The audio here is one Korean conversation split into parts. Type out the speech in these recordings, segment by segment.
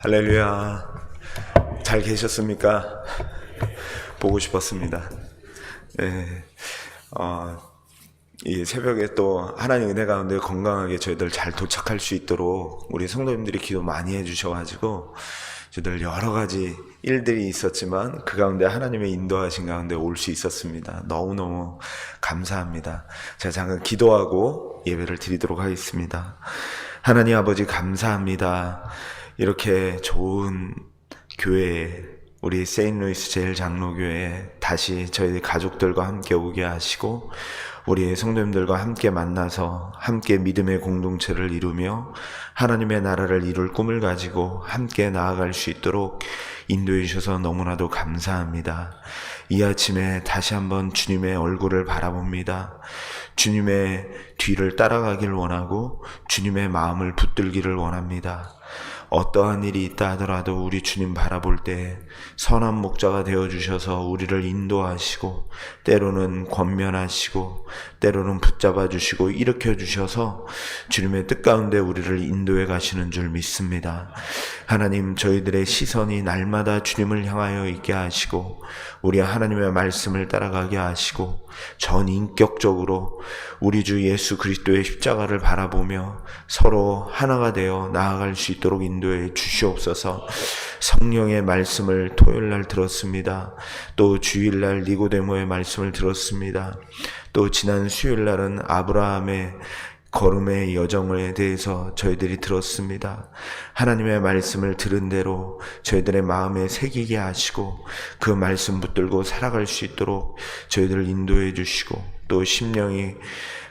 할렐루야. 잘 계셨습니까? 보고 싶었습니다. 네. 이 새벽에 또 하나님 은혜 가운데 건강하게 저희들 잘 도착할 수 있도록 우리 성도님들이 기도 많이 해주셔가지고 저희들 여러 가지 일들이 있었지만 그 가운데 하나님의 인도하신 가운데 올 수 있었습니다. 너무너무 감사합니다. 제가 잠깐 기도하고 예배를 드리도록 하겠습니다. 하나님 아버지 감사합니다. 이렇게 좋은 교회에 우리 세인루이스 제일장로교회에 다시 저희 가족들과 함께 오게 하시고 우리 성도님들과 함께 만나서 함께 믿음의 공동체를 이루며 하나님의 나라를 이룰 꿈을 가지고 함께 나아갈 수 있도록 인도해 주셔서 너무나도 감사합니다. 이 아침에 다시 한번 주님의 얼굴을 바라봅니다. 주님의 뒤를 따라가길 원하고 주님의 마음을 붙들기를 원합니다. 어떠한 일이 있다 하더라도 우리 주님 바라볼 때 선한 목자가 되어주셔서 우리를 인도하시고 때로는 권면하시고 때로는 붙잡아 주시고 일으켜 주셔서 주님의 뜻 가운데 우리를 인도해 가시는 줄 믿습니다. 하나님, 저희들의 시선이 날마다 주님을 향하여 있게 하시고 우리 하나님의 말씀을 따라가게 하시고 전인격적으로 우리 주 예수 그리스도의 십자가를 바라보며 서로 하나가 되어 나아갈 수 있도록 인도해 주시옵소서. 성령의 말씀을 토요일날 들었습니다. 또 주일날 니고데모의 말씀을 들었습니다. 또 지난 수요일날은 아브라함의 걸음의 여정에 대해서 저희들이 들었습니다. 하나님의 말씀을 들은 대로 저희들의 마음에 새기게 하시고 그 말씀 붙들고 살아갈 수 있도록 저희들을 인도해 주시고 또 심령이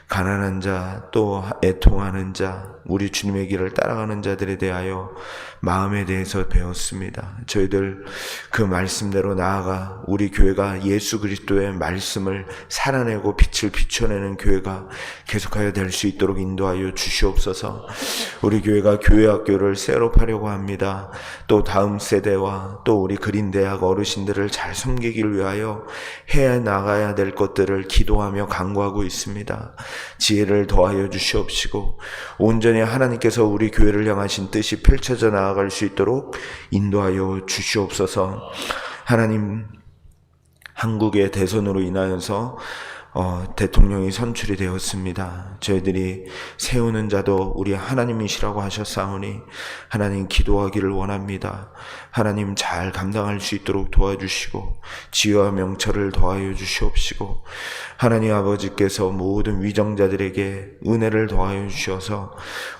가난한 자, 또 애통하는 자, 우리 주님의 길을 따라가는 자들에 대하여 마음에 대해서 배웠습니다. 저희들 그 말씀대로 나아가 우리 교회가 예수 그리스도의 말씀을 살아내고 빛을 비춰내는 교회가 계속하여 될 수 있도록 인도하여 주시옵소서. 우리 교회가 교회학교를 셋업하려고 합니다. 또 다음 세대와 또 우리 그린대학 어르신들을 잘 섬기기 위하여 해 나가야 될 것들을 기도하며 간구하고 있습니다. 지혜를 더하여 주시옵시고 온전히 하나님께서 우리 교회를 향하신 뜻이 펼쳐져 나아갈 수 있도록 인도하여 주시옵소서. 하나님, 한국의 대선으로 인하여서 대통령이 선출이 되었습니다. 저희들이 세우는 자도 우리 하나님이시라고 하셨사오니 하나님 기도하기를 원합니다. 하나님 잘 감당할 수 있도록 도와주시고 지혜와 명철을 더하여 주시옵시고 하나님 아버지께서 모든 위정자들에게 은혜를 더하여 주셔서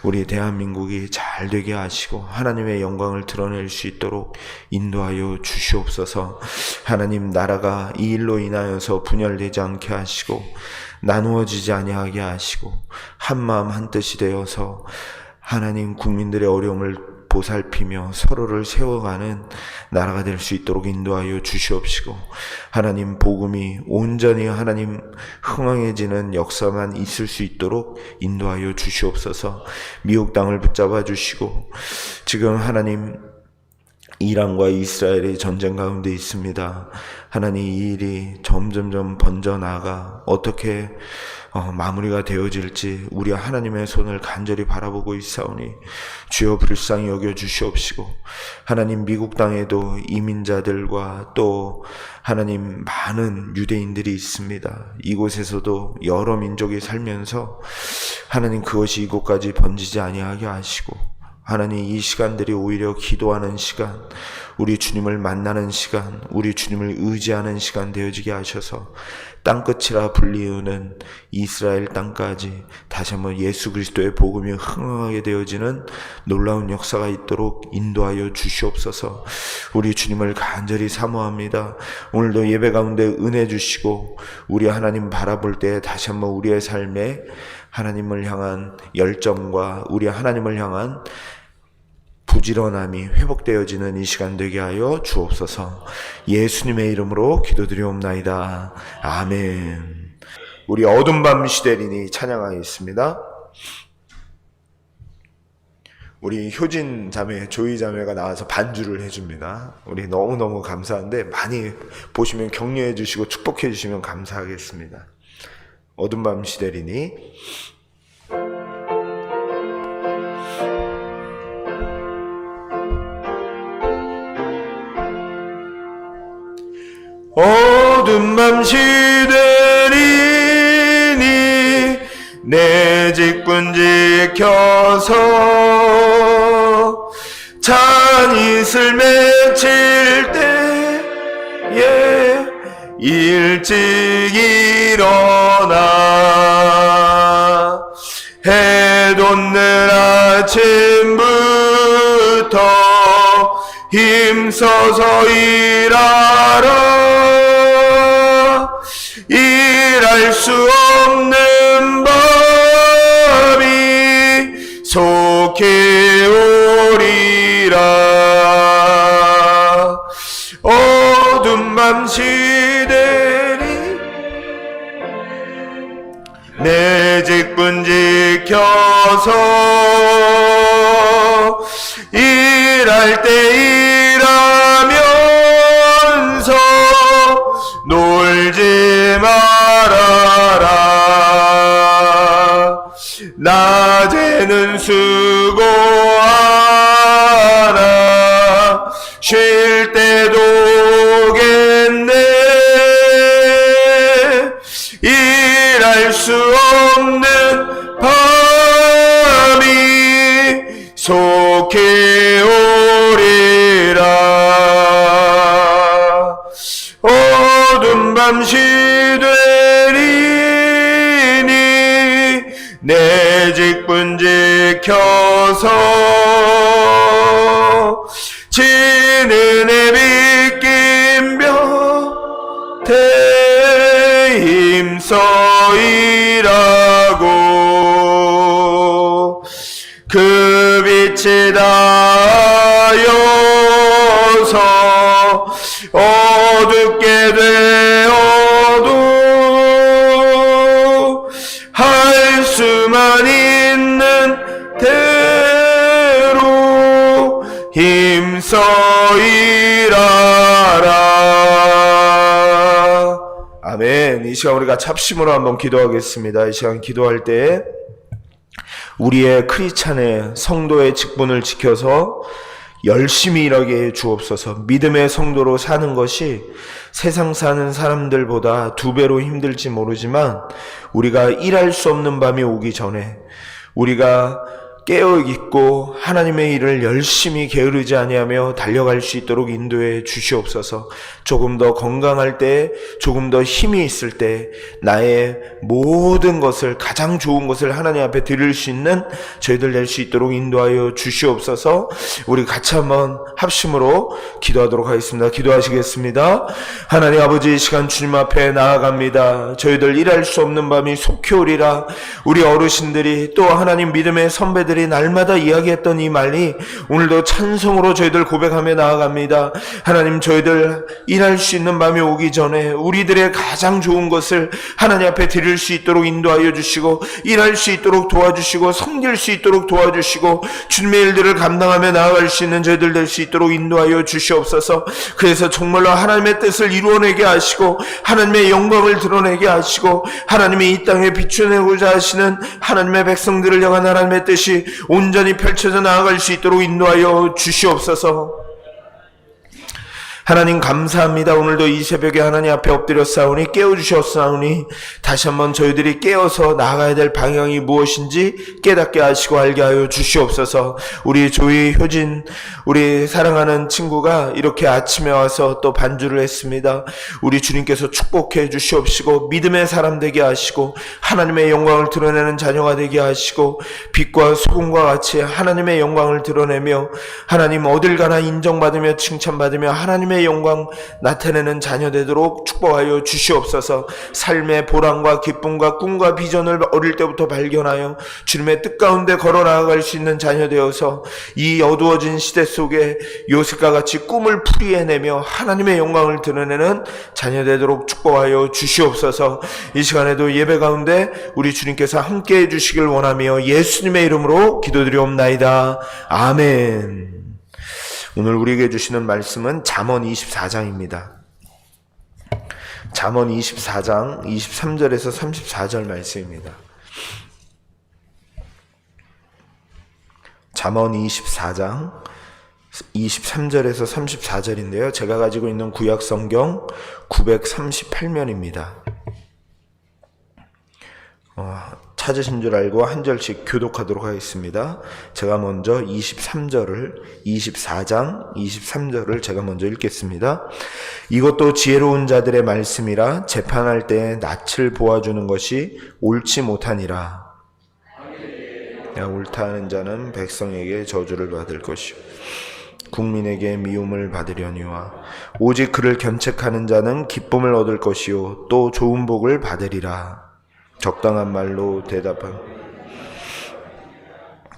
우리 대한민국이 잘 되게 하시고 하나님의 영광을 드러낼 수 있도록 인도하여 주시옵소서. 하나님, 나라가 이 일로 인하여서 분열되지 않게 하시고 나누어지지 아니하게 하시고 한마음 한뜻이 되어서 하나님 국민들의 어려움을 보살피며 서로를 세워가는 나라가 될 수 있도록 인도하여 주시옵시고 하나님, 복음이 온전히 하나님 흥왕해지는 역사만 있을 수 있도록 인도하여 주시옵소서. 미국 땅을 붙잡아 주시고 지금 하나님 이란과 이스라엘이 전쟁 가운데 있습니다. 하나님, 이 일이 점점점 번져나가 어떻게 마무리가 되어질지 우리 하나님의 손을 간절히 바라보고 있사오니 주여 불쌍히 여겨 주시옵시고 하나님, 미국 땅에도 이민자들과 또 하나님 많은 유대인들이 있습니다. 이곳에서도 여러 민족이 살면서 하나님 그것이 이곳까지 번지지 아니하게 하시고 하나님, 이 시간들이 오히려 기도하는 시간, 우리 주님을 만나는 시간, 우리 주님을 의지하는 시간 되어지게 하셔서 땅끝이라 불리우는 이스라엘 땅까지 다시 한번 예수 그리스도의 복음이 흥황하게 되어지는 놀라운 역사가 있도록 인도하여 주시옵소서. 우리 주님을 간절히 사모합니다. 오늘도 예배 가운데 은혜 주시고 우리 하나님 바라볼 때 다시 한번 우리의 삶에 하나님을 향한 열정과 우리 하나님을 향한 부지런함이 회복되어지는 이 시간 되게 하여 주옵소서. 예수님의 이름으로 기도드리옵나이다. 아멘. 우리 어둠 밤 시대리니 찬양하겠습니다. 우리 효진 자매, 조이 자매가 나와서 반주를 해줍니다. 우리 너무너무 감사한데 많이 보시면 격려해 주시고 축복해 주시면 감사하겠습니다. 어둠 밤 시대리니 어두운 밤 시들이니 내 직분 지켜서 잔이슬 맺힐 때에 일찍 일어나 해 돋는 아침부터 힘써서 일하라. 일할 수 없는 밤이 속히 오리라. 어두운 밤 시대니 내 직분 지켜서 일할 때 일하면서 놀지 말아라. 낮에는 수고하라. 쉴 때도 오겠네. 일할 수 없는 밤이 속히 오리라. 어두운 밤 시되리니 내 직분 지켜서 지는 해 빗긴 볕에 힘써 일하고 그 빛이 닿아서 어둡게 되어도 할 수만 있는 대로 힘써 일하라. 아멘. 이 시간 우리가 합심으로 한번 기도하겠습니다. 이 시간 기도할 때 우리의 크리스찬의 성도의 직분을 지켜서 열심히 일하게 해 주옵소서. 믿음의 성도로 사는 것이 세상 사는 사람들보다 2배로 힘들지 모르지만 우리가 일할 수 없는 밤이 오기 전에 우리가 깨어있고 하나님의 일을 열심히 게으르지 아니하며 달려갈 수 있도록 인도해 주시옵소서. 조금 더 건강할 때, 조금 더 힘이 있을 때 나의 모든 것을, 가장 좋은 것을 하나님 앞에 드릴 수 있는 저희들 될 수 있도록 인도하여 주시옵소서. 우리 같이 한번 합심으로 기도하도록 하겠습니다. 기도하시겠습니다. 하나님 아버지, 이 시간 주님 앞에 나아갑니다. 저희들 일할 수 없는 밤이 속히 오리라. 우리 어르신들이 또 하나님 믿음의 선배들이 날마다 이야기했던 이 말이 오늘도 찬송으로 저희들 고백하며 나아갑니다. 하나님, 저희들 일할 수 있는 밤이 오기 전에 우리들의 가장 좋은 것을 하나님 앞에 드릴 수 있도록 인도하여 주시고, 일할 수 있도록 도와주시고, 섬길 수 있도록 도와주시고, 주님의 일들을 감당하며 나아갈 수 있는 저희들 될 수 있도록 인도하여 주시옵소서. 그래서 정말로 하나님의 뜻을 이루어내게 하시고 하나님의 영광을 드러내게 하시고 하나님이 이 땅에 비춰내고자 하시는 하나님의 백성들을 향한 하나님의 뜻이 온전히 펼쳐져 나아갈 수 있도록 인도하여 주시옵소서. 하나님 감사합니다. 오늘도 이 새벽에 하나님 앞에 엎드려 싸우니 깨워주셨사오니 다시 한번 저희들이 깨어서 나아가야 될 방향이 무엇인지 깨닫게 하시고 알게 하여 주시옵소서. 우리 조이, 효진, 우리 사랑하는 친구가 이렇게 아침에 와서 또 반주를 했습니다. 우리 주님께서 축복해 주시옵시고 믿음의 사람 되게 하시고 하나님의 영광을 드러내는 자녀가 되게 하시고 빛과 소금과 같이 하나님의 영광을 드러내며 하나님 어딜 가나 인정받으며 칭찬받으며 하나님의 영광 나타내는 자녀 되도록 축복하여 주시옵소서. 삶의 보람과 기쁨과 꿈과 비전을 어릴 때부터 발견하여 주님의 뜻 가운데 걸어 나아갈 수 있는 자녀 되어서 이 어두워진 시대 속에 요셉과 같이 꿈을 풀이해내며 하나님의 영광을 드러내는 자녀 되도록 축복하여 주시옵소서. 이 시간에도 예배 가운데 우리 주님께서 함께 해주시길 원하며 예수님의 이름으로 기도드리옵나이다. 아멘. 오늘 우리에게 주시는 말씀은 잠언 24장입니다. 잠언 24장 23절에서 34절 말씀입니다. 잠언 24장 23절에서 34절인데요. 제가 가지고 있는 구약 성경 938면입니다. 찾으신 줄 알고 한 절씩 교독하도록 하겠습니다. 제가 먼저 24장 23절을 제가 먼저 읽겠습니다. 이것도 지혜로운 자들의 말씀이라 재판할 때에 낯을 보아주는 것이 옳지 못하니라. 옳다 하는 자는 백성에게 저주를 받을 것이요 국민에게 미움을 받으려니와 오직 그를 견책하는 자는 기쁨을 얻을 것이요 또 좋은 복을 받으리라. 적당한 말로 대답한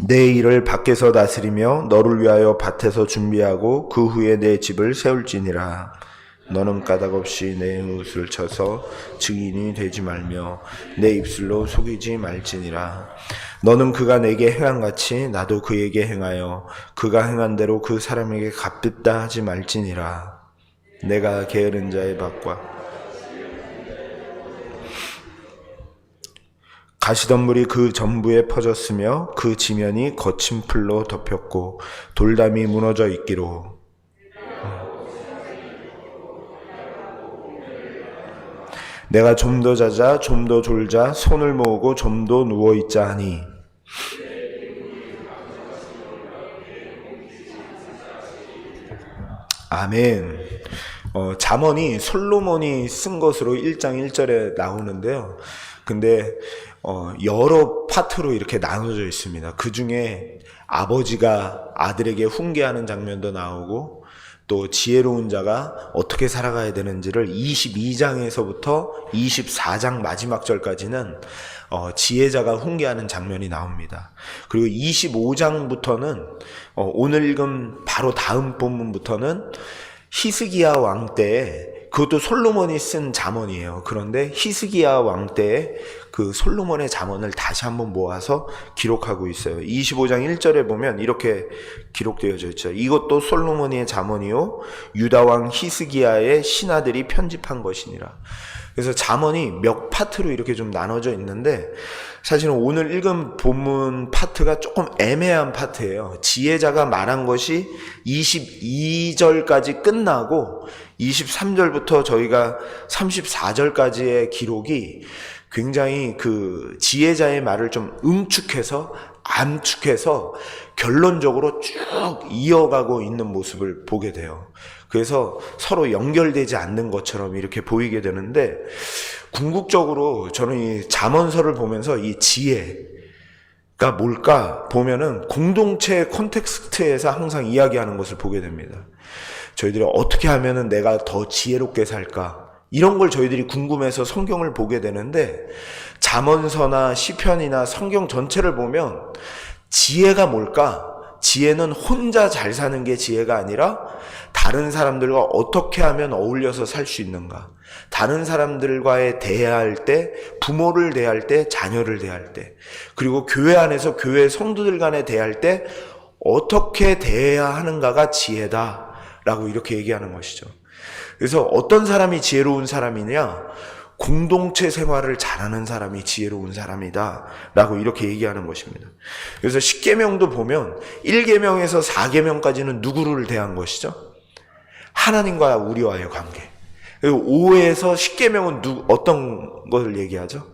내 일을 밖에서 다스리며 너를 위하여 밭에서 준비하고 그 후에 내 집을 세울지니라. 너는 까닭없이 내 웃을 쳐서 증인이 되지 말며 내 입술로 속이지 말지니라. 너는 그가 내게 행한같이 나도 그에게 행하여 그가 행한 대로 그 사람에게 갚겠다 하지 말지니라. 내가 게으른 자의 밭과 가시덤불이 그 전부에 퍼졌으며 그 지면이 거친 풀로 덮였고 돌담이 무너져 있기로 내가 좀 더 자자 좀 더 졸자 손을 모으고 좀 더 누워있자 하니 아멘. 잠언이 솔로몬이 쓴 것으로 1장 1절에 나오는데요. 근데 여러 파트로 이렇게 나눠져 있습니다. 그 중에 아버지가 아들에게 훈계하는 장면도 나오고 또 지혜로운 자가 어떻게 살아가야 되는지를 22장에서부터 24장 마지막 절까지는 지혜자가 훈계하는 장면이 나옵니다. 그리고 25장부터는 오늘 읽은 바로 다음 본문부터는 히스기야 왕 때에 그것도 솔로몬이 쓴 잠언이에요. 그런데 히스기야 왕 때에 그 솔로몬의 잠언을 다시 한번 모아서 기록하고 있어요. 25장 1절에 보면 이렇게 기록되어져 있죠. 이것도 솔로몬의 잠언이요 유다 왕 히스기야의 신하들이 편집한 것이니라. 그래서 잠언이 몇 파트로 이렇게 좀 나눠져 있는데 사실은 오늘 읽은 본문 파트가 조금 애매한 파트예요. 지혜자가 말한 것이 22절까지 끝나고 23절부터 저희가 34절까지의 기록이 굉장히 그 지혜자의 말을 좀 응축해서 암축해서 결론적으로 쭉 이어가고 있는 모습을 보게 돼요. 그래서 서로 연결되지 않는 것처럼 이렇게 보이게 되는데 궁극적으로 저는 이 잠언서를 보면서 이 지혜가 뭘까 보면은 공동체의 콘텍스트에서 항상 이야기하는 것을 보게 됩니다. 저희들이 어떻게 하면은 내가 더 지혜롭게 살까? 이런 걸 저희들이 궁금해서 성경을 보게 되는데 잠언서나 시편이나 성경 전체를 보면 지혜가 뭘까? 지혜는 혼자 잘 사는 게 지혜가 아니라 다른 사람들과 어떻게 하면 어울려서 살 수 있는가? 다른 사람들과의 대화할 때, 부모를 대할 때, 자녀를 대할 때, 그리고 교회 안에서 교회 성도들 간에 대할 때 어떻게 대해야 하는가가 지혜다라고 이렇게 얘기하는 것이죠. 그래서 어떤 사람이 지혜로운 사람이냐? 공동체 생활을 잘하는 사람이 지혜로운 사람이다 라고 이렇게 얘기하는 것입니다. 그래서 10계명도 보면 1계명에서 4계명까지는 누구를 대한 것이죠? 하나님과 우리와의 관계. 그리고 5에서 10계명은 어떤 것을 얘기하죠?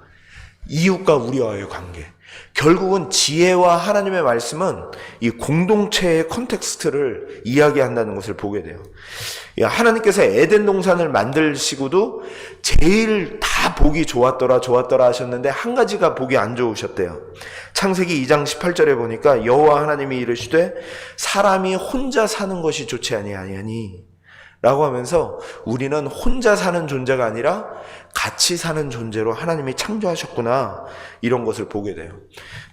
이웃과 우리와의 관계. 결국은 지혜와 하나님의 말씀은 이 공동체의 컨텍스트를 이야기한다는 것을 보게 돼요. 하나님께서 에덴 동산을 만드시고도 제일 다 보기 좋았더라 하셨는데 한 가지가 보기 안 좋으셨대요. 창세기 2장 18절에 보니까 여호와 하나님이 이르시되 사람이 혼자 사는 것이 좋지 아니하니 라고 하면서 우리는 혼자 사는 존재가 아니라 같이 사는 존재로 하나님이 창조하셨구나 이런 것을 보게 돼요.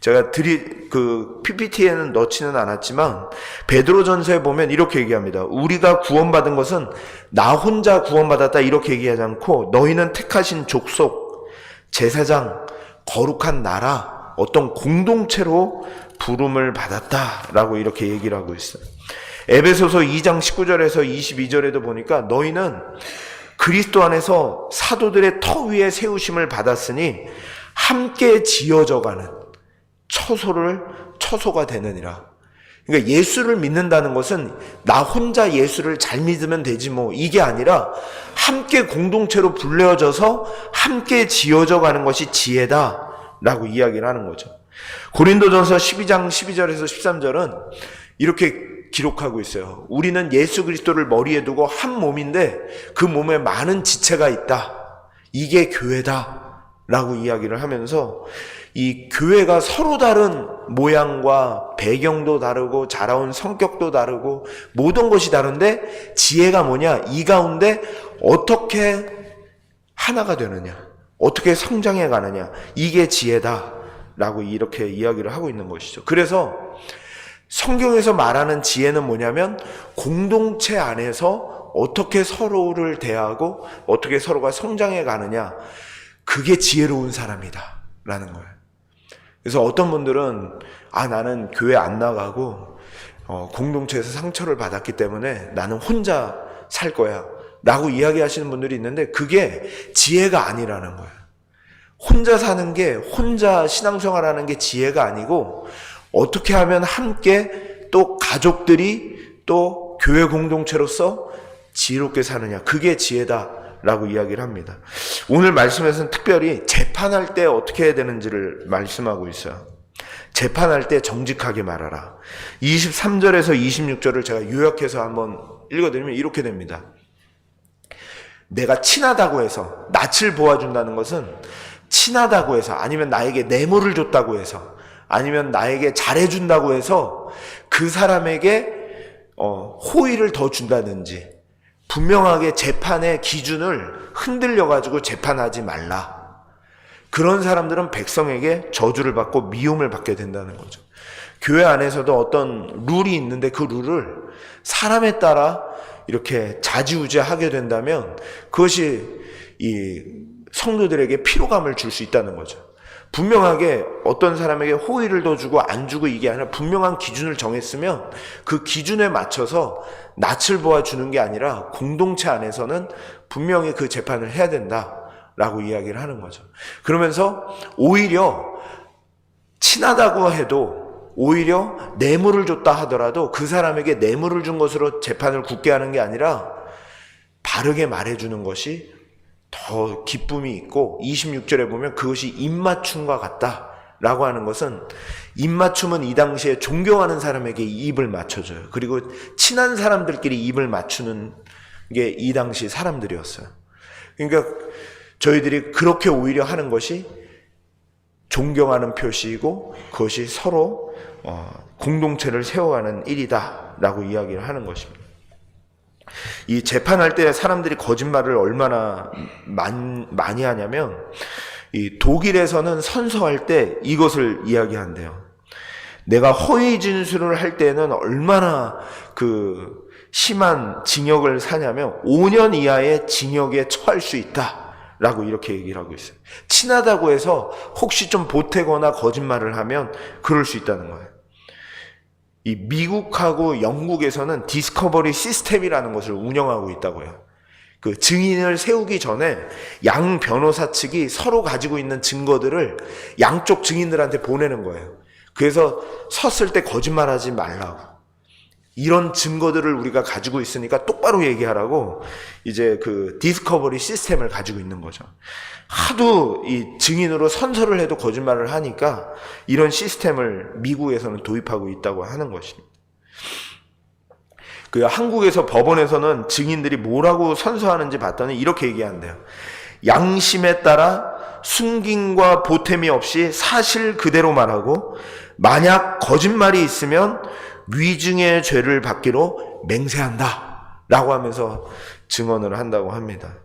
제가 PPT에는 넣지는 않았지만 베드로전서에 보면 이렇게 얘기합니다. 우리가 구원받은 것은 나 혼자 구원받았다 이렇게 얘기하지 않고 너희는 택하신 족속, 제사장, 거룩한 나라, 어떤 공동체로 부름을 받았다라고 이렇게 얘기를 하고 있어요. 에베소서 2장 19절에서 22절에도 보니까 너희는 그리스도 안에서 사도들의 터 위에 세우심을 받았으니 함께 지어져가는 처소가 되느니라. 그러니까 예수를 믿는다는 것은 나 혼자 예수를 잘 믿으면 되지 뭐 이게 아니라 함께 공동체로 불려져서 함께 지어져 가는 것이 지혜다라고 이야기를 하는 거죠. 고린도전서 12장 12절에서 13절은 이렇게 기록하고 있어요. 우리는 예수 그리스도를 머리에 두고 한 몸인데 그 몸에 많은 지체가 있다. 이게 교회다라고 이야기를 하면서 이 교회가 서로 다른 모양과 배경도 다르고 자라온 성격도 다르고 모든 것이 다른데 지혜가 뭐냐? 이 가운데 어떻게 하나가 되느냐? 어떻게 성장해 가느냐? 이게 지혜다라고 이렇게 이야기를 하고 있는 것이죠. 그래서 성경에서 말하는 지혜는 뭐냐면 공동체 안에서 어떻게 서로를 대하고 어떻게 서로가 성장해 가느냐. 그게 지혜로운 사람이다 라는 거예요. 그래서 어떤 분들은 나는 교회 안 나가고 공동체에서 상처를 받았기 때문에 나는 혼자 살 거야 라고 이야기하시는 분들이 있는데 그게 지혜가 아니라는 거예요. 혼자 사는 게, 혼자 신앙생활하는 게 지혜가 아니고 어떻게 하면 함께 또 가족들이 또 교회 공동체로서 지혜롭게 사느냐, 그게 지혜다라고 이야기를 합니다. 오늘 말씀에서는 특별히 재판할 때 어떻게 해야 되는지를 말씀하고 있어요. 재판할 때 정직하게 말하라. 23절에서 26절을 제가 요약해서 한번 읽어드리면 이렇게 됩니다. 내가 친하다고 해서, 낯을 보아준다는 것은 친하다고 해서, 아니면 나에게 뇌물을 줬다고 해서, 아니면 나에게 잘해준다고 해서 그 사람에게 호의를 더 준다든지, 분명하게 재판의 기준을 흔들려가지고 재판하지 말라. 그런 사람들은 백성에게 저주를 받고 미움을 받게 된다는 거죠. 교회 안에서도 어떤 룰이 있는데 그 룰을 사람에 따라 이렇게 좌지우지하게 된다면 그것이 이 성도들에게 피로감을 줄 수 있다는 거죠. 분명하게 어떤 사람에게 호의를 더 주고 안 주고 이게 아니라 분명한 기준을 정했으면 그 기준에 맞춰서 낯을 보아주는 게 아니라 공동체 안에서는 분명히 그 재판을 해야 된다라고 이야기를 하는 거죠. 그러면서 오히려 친하다고 해도 오히려 뇌물을 줬다 하더라도 그 사람에게 뇌물을 준 것으로 재판을 굳게 하는 게 아니라 바르게 말해주는 것이 더 기쁨이 있고, 26절에 보면 그것이 입맞춤과 같다라고 하는 것은, 입맞춤은 이 당시에 존경하는 사람에게 입을 맞춰줘요. 그리고 친한 사람들끼리 입을 맞추는 게 이 당시 사람들이었어요. 그러니까 저희들이 그렇게 오히려 하는 것이 존경하는 표시이고 그것이 서로 공동체를 세워가는 일이다라고 이야기를 하는 것입니다. 이 재판할 때 사람들이 거짓말을 얼마나 많이 하냐면, 이 독일에서는 선서할 때 이것을 이야기한대요. 내가 허위 진술을 할 때는 얼마나 그 심한 징역을 사냐면 5년 이하의 징역에 처할 수 있다라고 이렇게 얘기를 하고 있어요. 친하다고 해서 혹시 좀 보태거나 거짓말을 하면 그럴 수 있다는 거예요. 이 미국하고 영국에서는 디스커버리 시스템이라는 것을 운영하고 있다고 해요. 그 증인을 세우기 전에 양 변호사 측이 서로 가지고 있는 증거들을 양쪽 증인들한테 보내는 거예요. 그래서 섰을 때 거짓말하지 말라고. 이런 증거들을 우리가 가지고 있으니까 똑바로 얘기하라고 이제 그 디스커버리 시스템을 가지고 있는 거죠. 하도 이 증인으로 선서를 해도 거짓말을 하니까 이런 시스템을 미국에서는 도입하고 있다고 하는 것입니다. 그 한국에서 법원에서는 증인들이 뭐라고 선서하는지 봤더니 이렇게 얘기한대요. 양심에 따라 숨김과 보탬이 없이 사실 그대로 말하고, 만약 거짓말이 있으면 위증의 죄를 받기로 맹세한다 라고 하면서 증언을 한다고 합니다.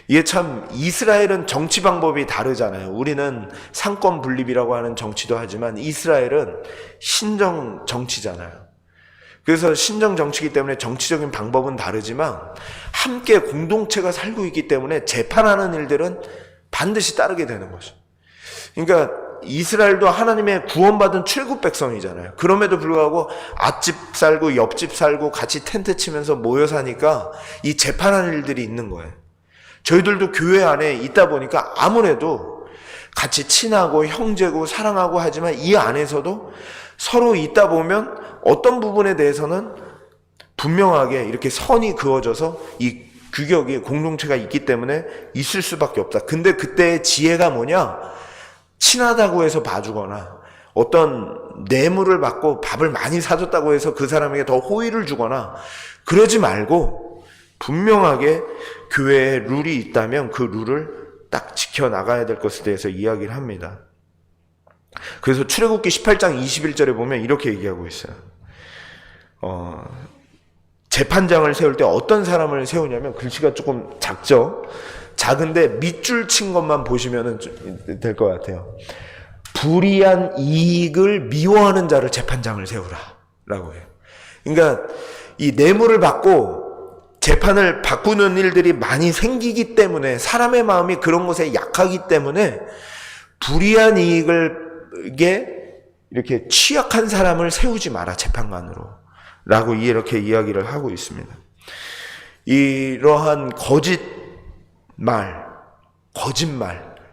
이게 참, 이스라엘은 정치 방법이 다르잖아요. 우리는 상권 분립이라고 하는 정치도 하지만 이스라엘은 신정 정치잖아요. 그래서 신정 정치이기 때문에 정치적인 방법은 다르지만 함께 공동체가 살고 있기 때문에 재판하는 일들은 반드시 따르게 되는 거죠. 그러니까 이스라엘도 하나님의 구원받은 출국 백성이잖아요. 그럼에도 불구하고 앞집 살고 옆집 살고 같이 텐트 치면서 모여 사니까 이 재판하는 일들이 있는 거예요. 저희들도 교회 안에 있다 보니까 아무래도 같이 친하고 형제고 사랑하고 하지만 이 안에서도 서로 있다 보면 어떤 부분에 대해서는 분명하게 이렇게 선이 그어져서 이 규격이 공동체가 있기 때문에 있을 수밖에 없다. 근데 그때의 지혜가 뭐냐? 친하다고 해서 봐주거나 어떤 뇌물을 받고 밥을 많이 사줬다고 해서 그 사람에게 더 호의를 주거나 그러지 말고 분명하게 교회에 룰이 있다면 그 룰을 딱 지켜나가야 될 것에 대해서 이야기를 합니다. 그래서 출애굽기 18장 21절에 보면 이렇게 얘기하고 있어요. 재판장을 세울 때 어떤 사람을 세우냐면, 글씨가 조금 작죠? 작은데 밑줄 친 것만 보시면 될 것 같아요. 불이한 이익을 미워하는 자를 재판장을 세우라 라고 해요. 그러니까 이 뇌물을 받고 재판을 바꾸는 일들이 많이 생기기 때문에, 사람의 마음이 그런 것에 약하기 때문에 불이한 이렇게 취약한 사람을 세우지 마라, 재판관으로 라고 이렇게 이야기를 하고 있습니다. 이러한 거짓말,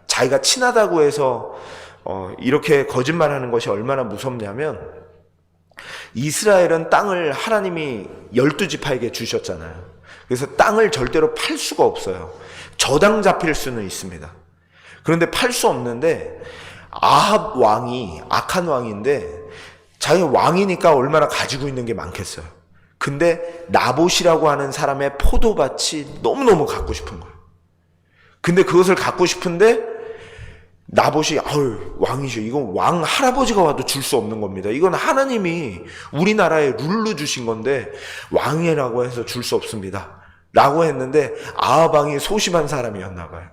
자기가 친하다고 해서 이렇게 거짓말하는 것이 얼마나 무섭냐면, 이스라엘은 땅을 하나님이 12지파에게 주셨잖아요. 그래서 땅을 절대로 팔 수가 없어요. 저당 잡힐 수는 있습니다. 그런데 팔 수 없는데, 아합 왕이 악한 왕인데 자기 왕이니까 얼마나 가지고 있는 게 많겠어요. 근데 나봇이라고 하는 사람의 포도밭이 너무너무 갖고 싶은 거예요. 근데 그것을 갖고 싶은데 나봇이 왕이죠. 이건 왕 할아버지가 와도 줄 수 없는 겁니다. 이건 하나님이 우리나라에 룰로 주신 건데 왕이라고 해서 줄 수 없습니다 라고 했는데, 아합 왕이 소심한 사람이었나 봐요.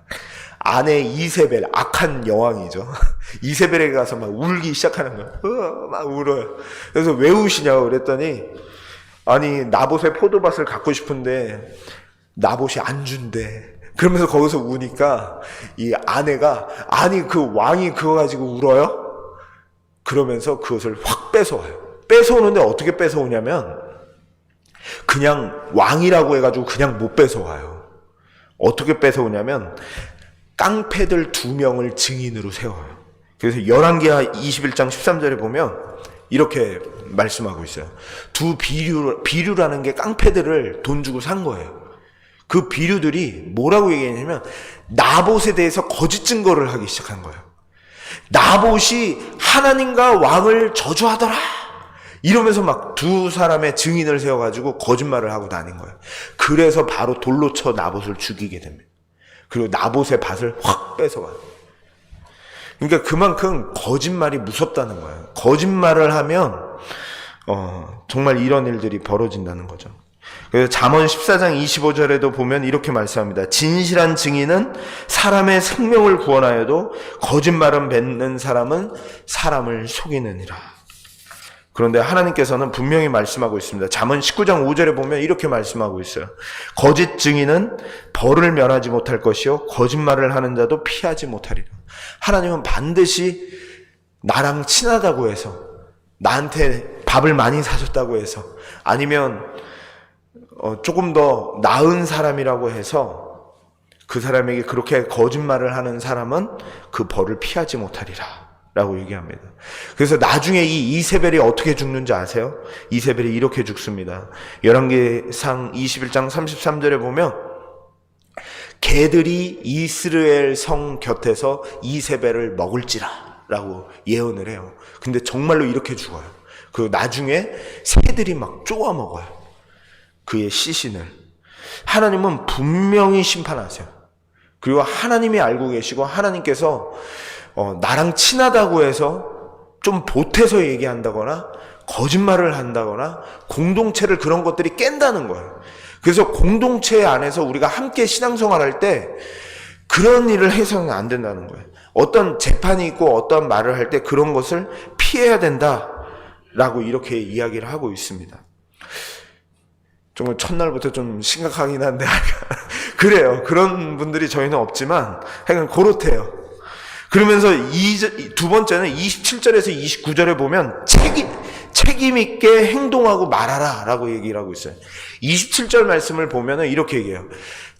아내 이세벨, 악한 여왕이죠. 이세벨에게 가서 막 울기 시작하는 거예요. 막 울어요. 그래서 왜 우시냐고 그랬더니, 아니 나봇의 포도밭을 갖고 싶은데 나봇이 안 준대. 그러면서 거기서 우니까 이 아내가, 아니 그 왕이 그거 가지고 울어요? 그러면서 그것을 확 뺏어와요. 뺏어오는데 어떻게 뺏어오냐면, 그냥 왕이라고 해가지고 그냥 못 뺏어와요. 어떻게 뺏어오냐면 깡패들 2명을 증인으로 세워요. 그래서 열왕기하 21장 13절에 보면 이렇게 말씀하고 있어요. 비류라는 게 깡패들을 돈 주고 산 거예요. 그 비류들이 뭐라고 얘기했냐면 나봇에 대해서 거짓 증거를 하기 시작한 거예요. 나봇이 하나님과 왕을 저주하더라 이러면서 막 2사람의 증인을 세워가지고 거짓말을 하고 다닌 거예요. 그래서 바로 돌로 쳐 나봇을 죽이게 됩니다. 그리고 나봇의 밭을 확 뺏어가요. 그러니까 그만큼 거짓말이 무섭다는 거예요. 거짓말을 하면 정말 이런 일들이 벌어진다는 거죠. 그래서 잠언 14장 25절에도 보면 이렇게 말씀합니다. 진실한 증인은 사람의 생명을 구원하여도 거짓말은 뱉는 사람은 사람을 속이느니라. 그런데 하나님께서는 분명히 말씀하고 있습니다. 잠언 19장 5절에 보면 이렇게 말씀하고 있어요. 거짓 증인은 벌을 면하지 못할 것이요 거짓말을 하는 자도 피하지 못하리라. 하나님은 반드시 나랑 친하다고 해서, 나한테 밥을 많이 사줬다고 해서, 아니면 조금 더 나은 사람이라고 해서 그 사람에게 그렇게 거짓말을 하는 사람은 그 벌을 피하지 못하리라 라고 얘기합니다. 그래서 나중에 이 이세벨이 어떻게 죽는지 아세요? 이세벨이 이렇게 죽습니다. 열왕기상 21장 33절에 보면 개들이 이스라엘 성 곁에서 이세벨을 먹을지라 라고 예언을 해요. 근데 정말로 이렇게 죽어요. 그리고 나중에 새들이 막 쪼아 먹어요. 그의 시신을. 하나님은 분명히 심판하세요. 그리고 하나님이 알고 계시고, 하나님께서 나랑 친하다고 해서 좀 보태서 얘기한다거나 거짓말을 한다거나 공동체를 그런 것들이 깬다는 거예요. 그래서 공동체 안에서 우리가 함께 신앙생활할 때 그런 일을 해서는 안 된다는 거예요. 어떤 재판이 있고 어떤 말을 할 때 그런 것을 피해야 된다라고 이렇게 이야기를 하고 있습니다. 정말 첫날부터 좀 심각하긴 한데 그래요. 그런 분들이 저희는 없지만 하여간 그렇대요. 그러면서 두 번째는 27절에서 29절에 보면 책임 있게 행동하고 말하라 라고 얘기를 하고 있어요. 27절 말씀을 보면 이렇게 얘기해요.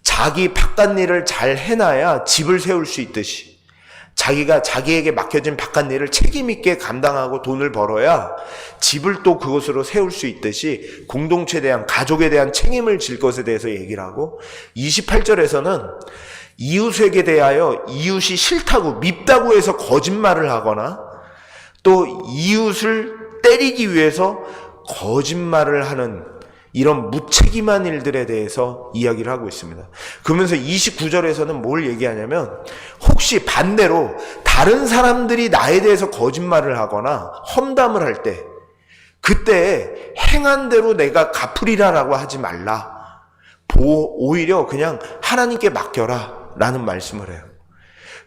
자기 바깥 일을 잘 해놔야 집을 세울 수 있듯이 자기가 자기에게 맡겨진 바깥 일을 책임 있게 감당하고 돈을 벌어야 집을 또 그것으로 세울 수 있듯이 공동체에 대한, 가족에 대한 책임을 질 것에 대해서 얘기를 하고, 28절에서는 이웃에게 대하여 이웃이 싫다고 밉다고 해서 거짓말을 하거나 또 이웃을 때리기 위해서 거짓말을 하는 이런 무책임한 일들에 대해서 이야기를 하고 있습니다. 그러면서 29절에서는 뭘 얘기하냐면, 혹시 반대로 다른 사람들이 나에 대해서 거짓말을 하거나 험담을 할 때, 그때 행한 대로 내가 갚으리라라고 하지 말라. 오히려 그냥 하나님께 맡겨라 라는 말씀을 해요.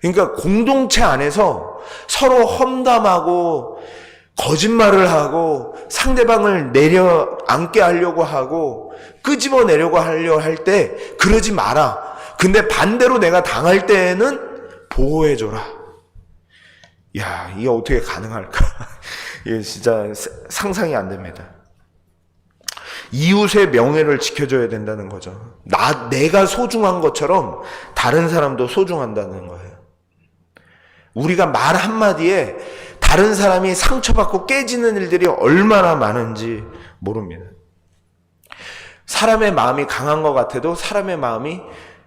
그러니까 공동체 안에서 서로 험담하고 거짓말을 하고 상대방을 내려앉게 하려고 하고 끄집어내려고 하려 할 때 그러지 마라. 근데 반대로 내가 당할 때에는 보호해줘라. 야, 이게 어떻게 가능할까? 이게 진짜 상상이 안 됩니다. 이웃의 명예를 지켜줘야 된다는 거죠. 내가 소중한 것처럼 다른 사람도 소중한다는 거예요. 우리가 말 한마디에 다른 사람이 상처받고 깨지는 일들이 얼마나 많은지 모릅니다. 사람의 마음이 강한 것 같아도 사람의 마음이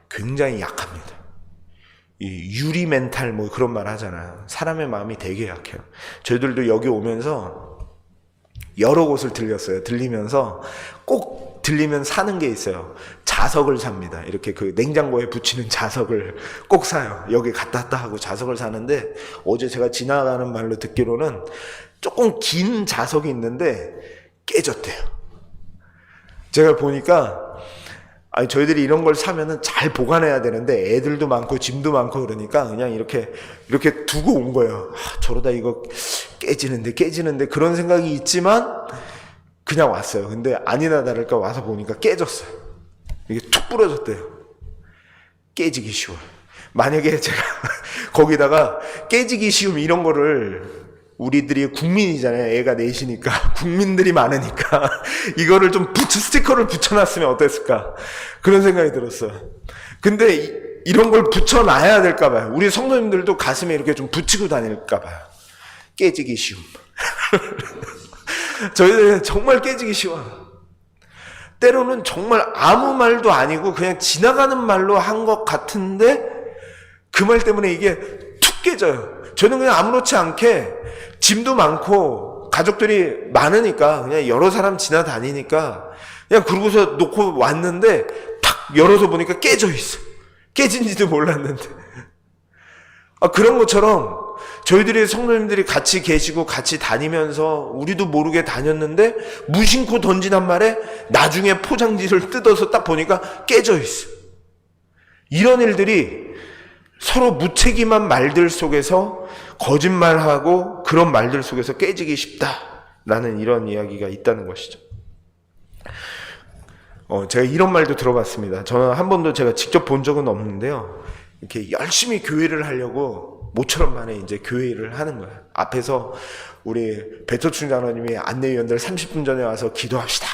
굉장히 약합니다. 이 유리 멘탈 뭐 그런 말 하잖아요. 사람의 마음이 되게 약해요. 저희들도 여기 오면서 여러 곳을 들렸어요. 들리면서 꼭 들리면 사는 게 있어요. 자석을 삽니다. 이렇게 그 냉장고에 붙이는 자석을 꼭 사요. 여기 갔다 왔다 하고 자석을 사는데, 어제 제가 지나가는 말로 듣기로는 조금 긴 자석이 있는데 깨졌대요. 제가 보니까 저희들이 이런 걸 사면은 잘 보관해야 되는데 애들도 많고 짐도 많고 그러니까 그냥 이렇게 두고 온 거예요. 저러다 이거 깨지는데 그런 생각이 있지만 그냥 왔어요. 근데 아니나 다를까 와서 보니까 깨졌어요. 이게 툭 부러졌대요. 깨지기 쉬워요. 만약에 제가 거기다가 깨지기 쉬움 이런 거를, 우리들이 국민이잖아요. 애가 넷이니까 국민들이 많으니까 이거를 좀 스티커를 붙여놨으면 어땠을까, 그런 생각이 들었어요. 근데 이런 걸 붙여놔야 될까 봐요. 우리 성도님들도 가슴에 이렇게 좀 붙이고 다닐까 봐요. 깨지기 쉬움. 저희들은 정말 깨지기 쉬워요. 때로는 정말 아무 말도 아니고 그냥 지나가는 말로 한 것 같은데 그 말 때문에 이게 툭 깨져요. 저는 그냥 아무렇지 않게 짐도 많고 가족들이 많으니까 그냥 여러 사람 지나다니니까 그냥 그러고서 놓고 왔는데 탁 열어서 보니까 깨져 있어. 깨진지도 몰랐는데. 그런 것처럼 저희들이 성도님들이 같이 계시고 같이 다니면서 우리도 모르게 다녔는데 무심코 던진 한 말에 나중에 포장지를 뜯어서 딱 보니까 깨져 있어. 이런 일들이 서로 무책임한 말들 속에서, 거짓말하고 그런 말들 속에서 깨지기 쉽다라는 이런 이야기가 있다는 것이죠. 제가 이런 말도 들어봤습니다. 저는 한 번도 제가 직접 본 적은 없는데요. 이렇게 열심히 교회를 하려고 모처럼 만에 이제 교회를 하는 거예요. 앞에서 우리 배토충 장로님이 안내위원들 30분 전에 와서 기도합시다.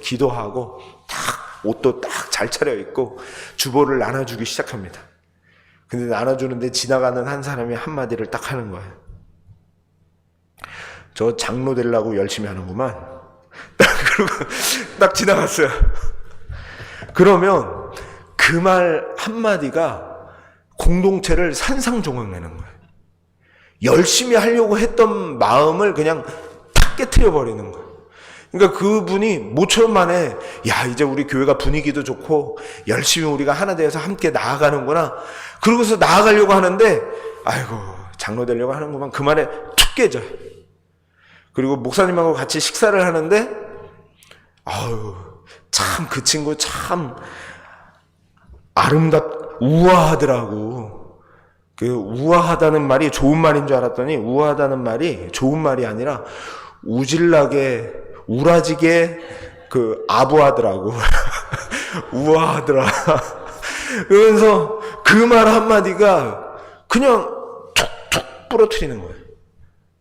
기도하고 딱 옷도 딱 잘 차려입고 주보를 나눠주기 시작합니다. 근데 나눠주는데 지나가는 한 사람이 한마디를 딱 하는 거예요. 저 장로 되려고 열심히 하는구만. 그리고 딱 지나갔어요. 그러면 그 말 한마디가 공동체를 산상조각내는 거예요. 열심히 하려고 했던 마음을 그냥 탁 깨트려 버리는 거예요. 그러니까 그분이 모처럼 만에 이제 우리 교회가 분위기도 좋고 열심히 우리가 하나 되어서 함께 나아가는구나. 그러고서 나아가려고 하는데 아이고 장로 되려고 하는구만. 그 말에 툭 깨져요. 그리고 목사님하고 같이 식사를 하는데 참 그 친구 참 우아하더라고. 그 우아하다는 말이 좋은 말인 줄 알았더니 우아하다는 말이 좋은 말이 아니라 우질나게 우라지게 아부하더라고. 우아하더라. 그러면서 그 말 한마디가 그냥 툭툭 부러뜨리는 거예요.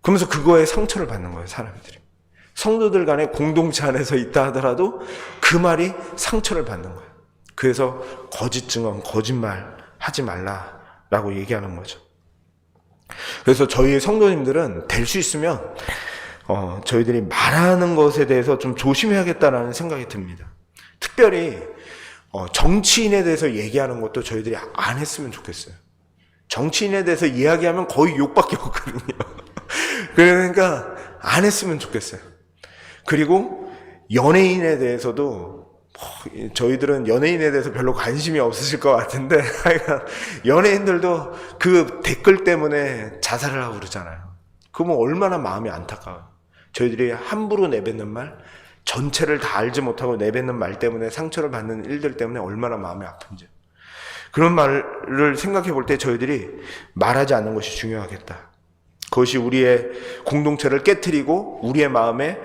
그러면서 그거에 상처를 받는 거예요, 사람들이. 성도들 간에 공동체 안에서 있다 하더라도 그 말이 상처를 받는 거예요. 그래서 거짓 증언, 거짓말 하지 말라라고 얘기하는 거죠. 그래서 저희 성도님들은 될 수 있으면 저희들이 말하는 것에 대해서 좀 조심해야겠다라는 생각이 듭니다. 특별히 정치인에 대해서 얘기하는 것도 저희들이 안 했으면 좋겠어요. 정치인에 대해서 이야기하면 거의 욕밖에 없거든요. 그러니까 안 했으면 좋겠어요. 그리고 연예인에 대해서도 저희들은 연예인에 대해서 별로 관심이 없으실 것 같은데 연예인들도 그 댓글 때문에 자살을 하고 그러잖아요. 그러면 얼마나 마음이 안타까워요. 저희들이 함부로 내뱉는 말, 전체를 다 알지 못하고 내뱉는 말 때문에 상처를 받는 일들 때문에 얼마나 마음이 아픈지, 그런 말을 생각해 볼 때 저희들이 말하지 않는 것이 중요하겠다. 그것이 우리의 공동체를 깨트리고 우리의 마음에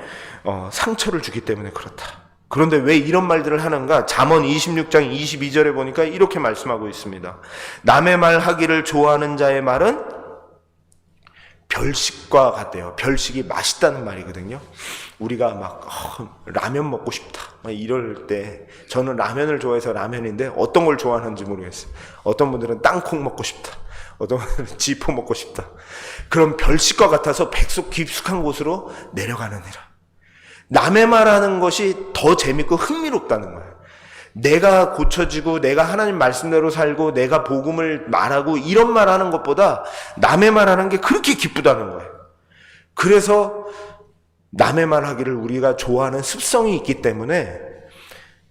상처를 주기 때문에 그렇다. 그런데 왜 이런 말들을 하는가? 잠언 26장 22절에 보니까 이렇게 말씀하고 있습니다. 남의 말 하기를 좋아하는 자의 말은 별식과 같대요. 별식이 맛있다는 말이거든요. 우리가 막 라면 먹고 싶다 막 이럴 때, 저는 라면을 좋아해서 라면인데 어떤 걸 좋아하는지 모르겠어요. 어떤 분들은 땅콩 먹고 싶다, 어떤 분들은 지포 먹고 싶다. 그런 별식과 같아서 백속 깊숙한 곳으로 내려가느니라. 남의 말하는 것이 더 재밌고 흥미롭다는 거예요. 내가 고쳐지고 내가 하나님 말씀대로 살고 내가 복음을 말하고 이런 말하는 것보다 남의 말하는 게 그렇게 기쁘다는 거예요. 그래서 남의 말하기를 우리가 좋아하는 습성이 있기 때문에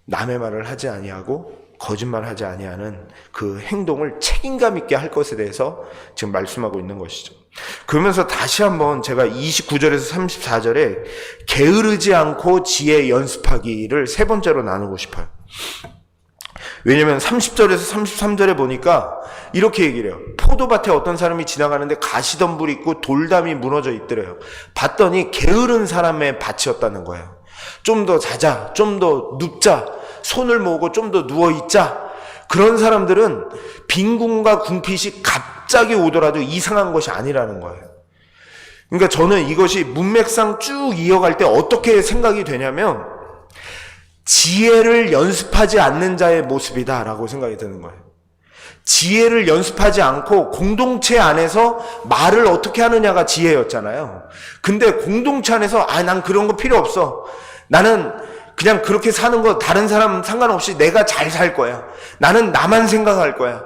남의 말을 하지 아니하고 거짓말하지 아니하는 그 행동을 책임감 있게 할 것에 대해서 지금 말씀하고 있는 것이죠. 그러면서 다시 한번 제가 29절에서 34절에 게으르지 않고 지혜 연습하기를 세 번째로 나누고 싶어요. 왜냐면 30절에서 33절에 보니까 이렇게 얘기를 해요. 포도밭에 어떤 사람이 지나가는데 가시덤불이 있고 돌담이 무너져 있더래요. 봤더니 게으른 사람의 밭이었다는 거예요. 좀 더 자자, 좀 더 눕자, 손을 모으고 좀 더 누워있자. 그런 사람들은 빈궁과 궁핍이 갑자기 오더라도 이상한 것이 아니라는 거예요. 그러니까 저는 이것이 문맥상 쭉 이어갈 때 어떻게 생각이 되냐면 지혜를 연습하지 않는 자의 모습이다라고 생각이 드는 거예요. 지혜를 연습하지 않고 공동체 안에서 말을 어떻게 하느냐가 지혜였잖아요. 근데 공동체 안에서 난 그런 거 필요 없어, 나는 그냥 그렇게 사는 거 다른 사람 상관없이 내가 잘 살 거야, 나는 나만 생각할 거야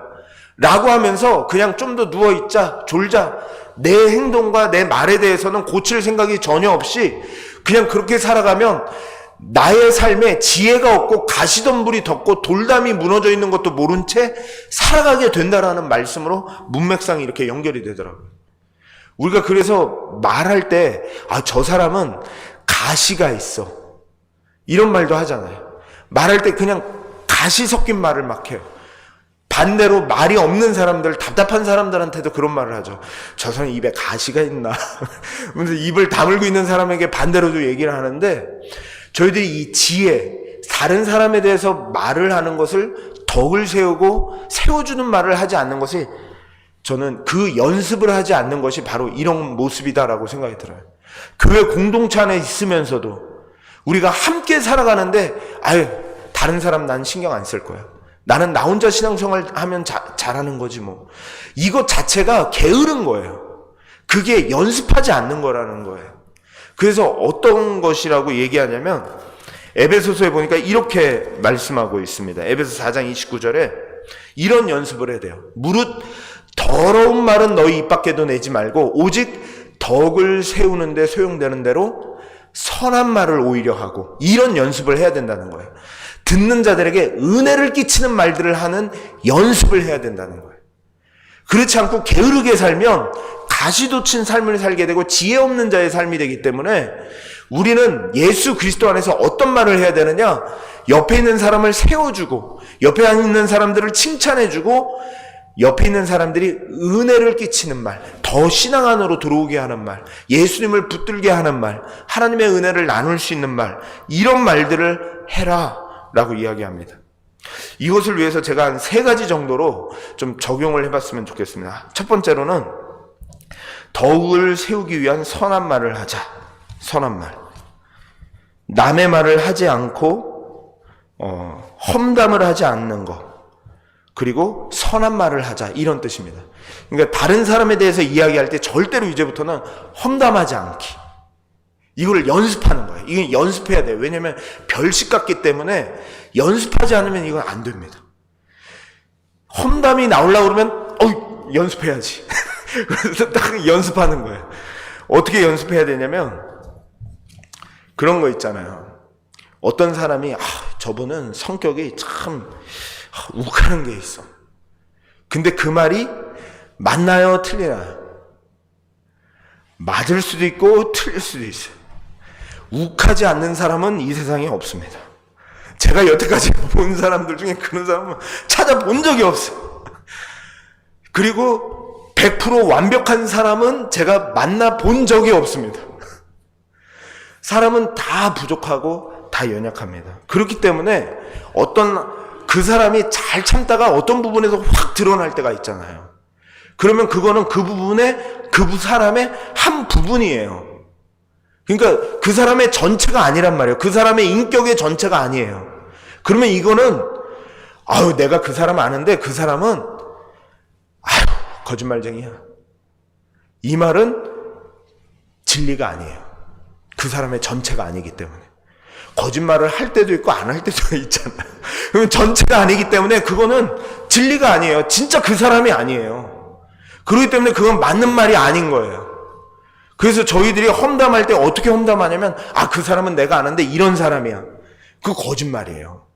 라고 하면서 그냥 좀 더 누워있자, 졸자, 내 행동과 내 말에 대해서는 고칠 생각이 전혀 없이 그냥 그렇게 살아가면 나의 삶에 지혜가 없고 가시덤불이 덮고 돌담이 무너져 있는 것도 모른 채 살아가게 된다라는 말씀으로 문맥상이 이렇게 연결이 되더라고요. 우리가 그래서 말할 때 저 사람은 가시가 있어, 이런 말도 하잖아요. 말할 때 그냥 가시 섞인 말을 막 해요. 반대로 말이 없는 사람들, 답답한 사람들한테도 그런 말을 하죠. 저 사람 입에 가시가 있나 그래서 입을 다물고 있는 사람에게 반대로도 얘기를 하는데, 저희들이 이 지혜, 다른 사람에 대해서 말을 하는 것을 덕을 세우고 세워주는 말을 하지 않는 것이, 저는 그 연습을 하지 않는 것이 바로 이런 모습이다라고 생각이 들어요. 교회 공동체 안에 있으면서도 우리가 함께 살아가는데 다른 사람 난 신경 안 쓸 거야, 나는 나 혼자 신앙생활 하면 잘하는 거지 뭐, 이것 자체가 게으른 거예요. 그게 연습하지 않는 거라는 거예요. 그래서 어떤 것이라고 얘기하냐면 에베소서에 보니까 이렇게 말씀하고 있습니다. 에베소 4장 29절에 이런 연습을 해야 돼요. 무릇 더러운 말은 너희 입 밖에도 내지 말고 오직 덕을 세우는 데 소용되는 대로 선한 말을 오히려 하고, 이런 연습을 해야 된다는 거예요. 듣는 자들에게 은혜를 끼치는 말들을 하는 연습을 해야 된다는 거예요. 그렇지 않고 게으르게 살면 가시돋친 삶을 살게 되고 지혜 없는 자의 삶이 되기 때문에 우리는 예수 그리스도 안에서 어떤 말을 해야 되느냐, 옆에 있는 사람을 세워주고 옆에 있는 사람들을 칭찬해주고 옆에 있는 사람들이 은혜를 끼치는 말, 더 신앙 안으로 들어오게 하는 말, 예수님을 붙들게 하는 말, 하나님의 은혜를 나눌 수 있는 말, 이런 말들을 해라 라고 이야기합니다. 이것을 위해서 제가 한 3가지 정도로 좀 적용을 해봤으면 좋겠습니다. 첫 번째로는 덕을 세우기 위한 선한 말을 하자. 선한 말. 남의 말을 하지 않고 험담을 하지 않는 것. 그리고 선한 말을 하자, 이런 뜻입니다. 그러니까 다른 사람에 대해서 이야기할 때 절대로 이제부터는 험담하지 않기, 이걸 연습하는 거예요. 이건 연습해야 돼요. 왜냐면 별식 같기 때문에 연습하지 않으면 이건 안 됩니다. 험담이 나오려고 그러면 연습해야지. 그래서 딱 연습하는 거예요. 어떻게 연습해야 되냐면 그런 거 있잖아요. 어떤 사람이 저분은 성격이 참 욱하는 게 있어. 근데 그 말이 맞나요, 틀리나요? 맞을 수도 있고 틀릴 수도 있어요. 욱하지 않는 사람은 이 세상에 없습니다. 제가 여태까지 본 사람들 중에 그런 사람은 찾아본 적이 없어요. 그리고 100% 완벽한 사람은 제가 만나본 적이 없습니다. 사람은 다 부족하고 다 연약합니다. 그렇기 때문에 그 사람이 잘 참다가 어떤 부분에서 확 드러날 때가 있잖아요. 그러면 그거는 그 사람의 한 부분이에요. 그러니까 그 사람의 전체가 아니란 말이에요. 그 사람의 인격의 전체가 아니에요. 그러면 이거는 내가 그 사람 아는데 그 사람은 거짓말쟁이야, 이 말은 진리가 아니에요. 그 사람의 전체가 아니기 때문에. 거짓말을 할 때도 있고 안 할 때도 있잖아요. 그러면 전체가 아니기 때문에 그거는 진리가 아니에요. 진짜 그 사람이 아니에요. 그렇기 때문에 그건 맞는 말이 아닌 거예요. 그래서 저희들이 험담할 때 어떻게 험담하냐면 그 사람은 내가 아는데 이런 사람이야. 그거 거짓말이에요.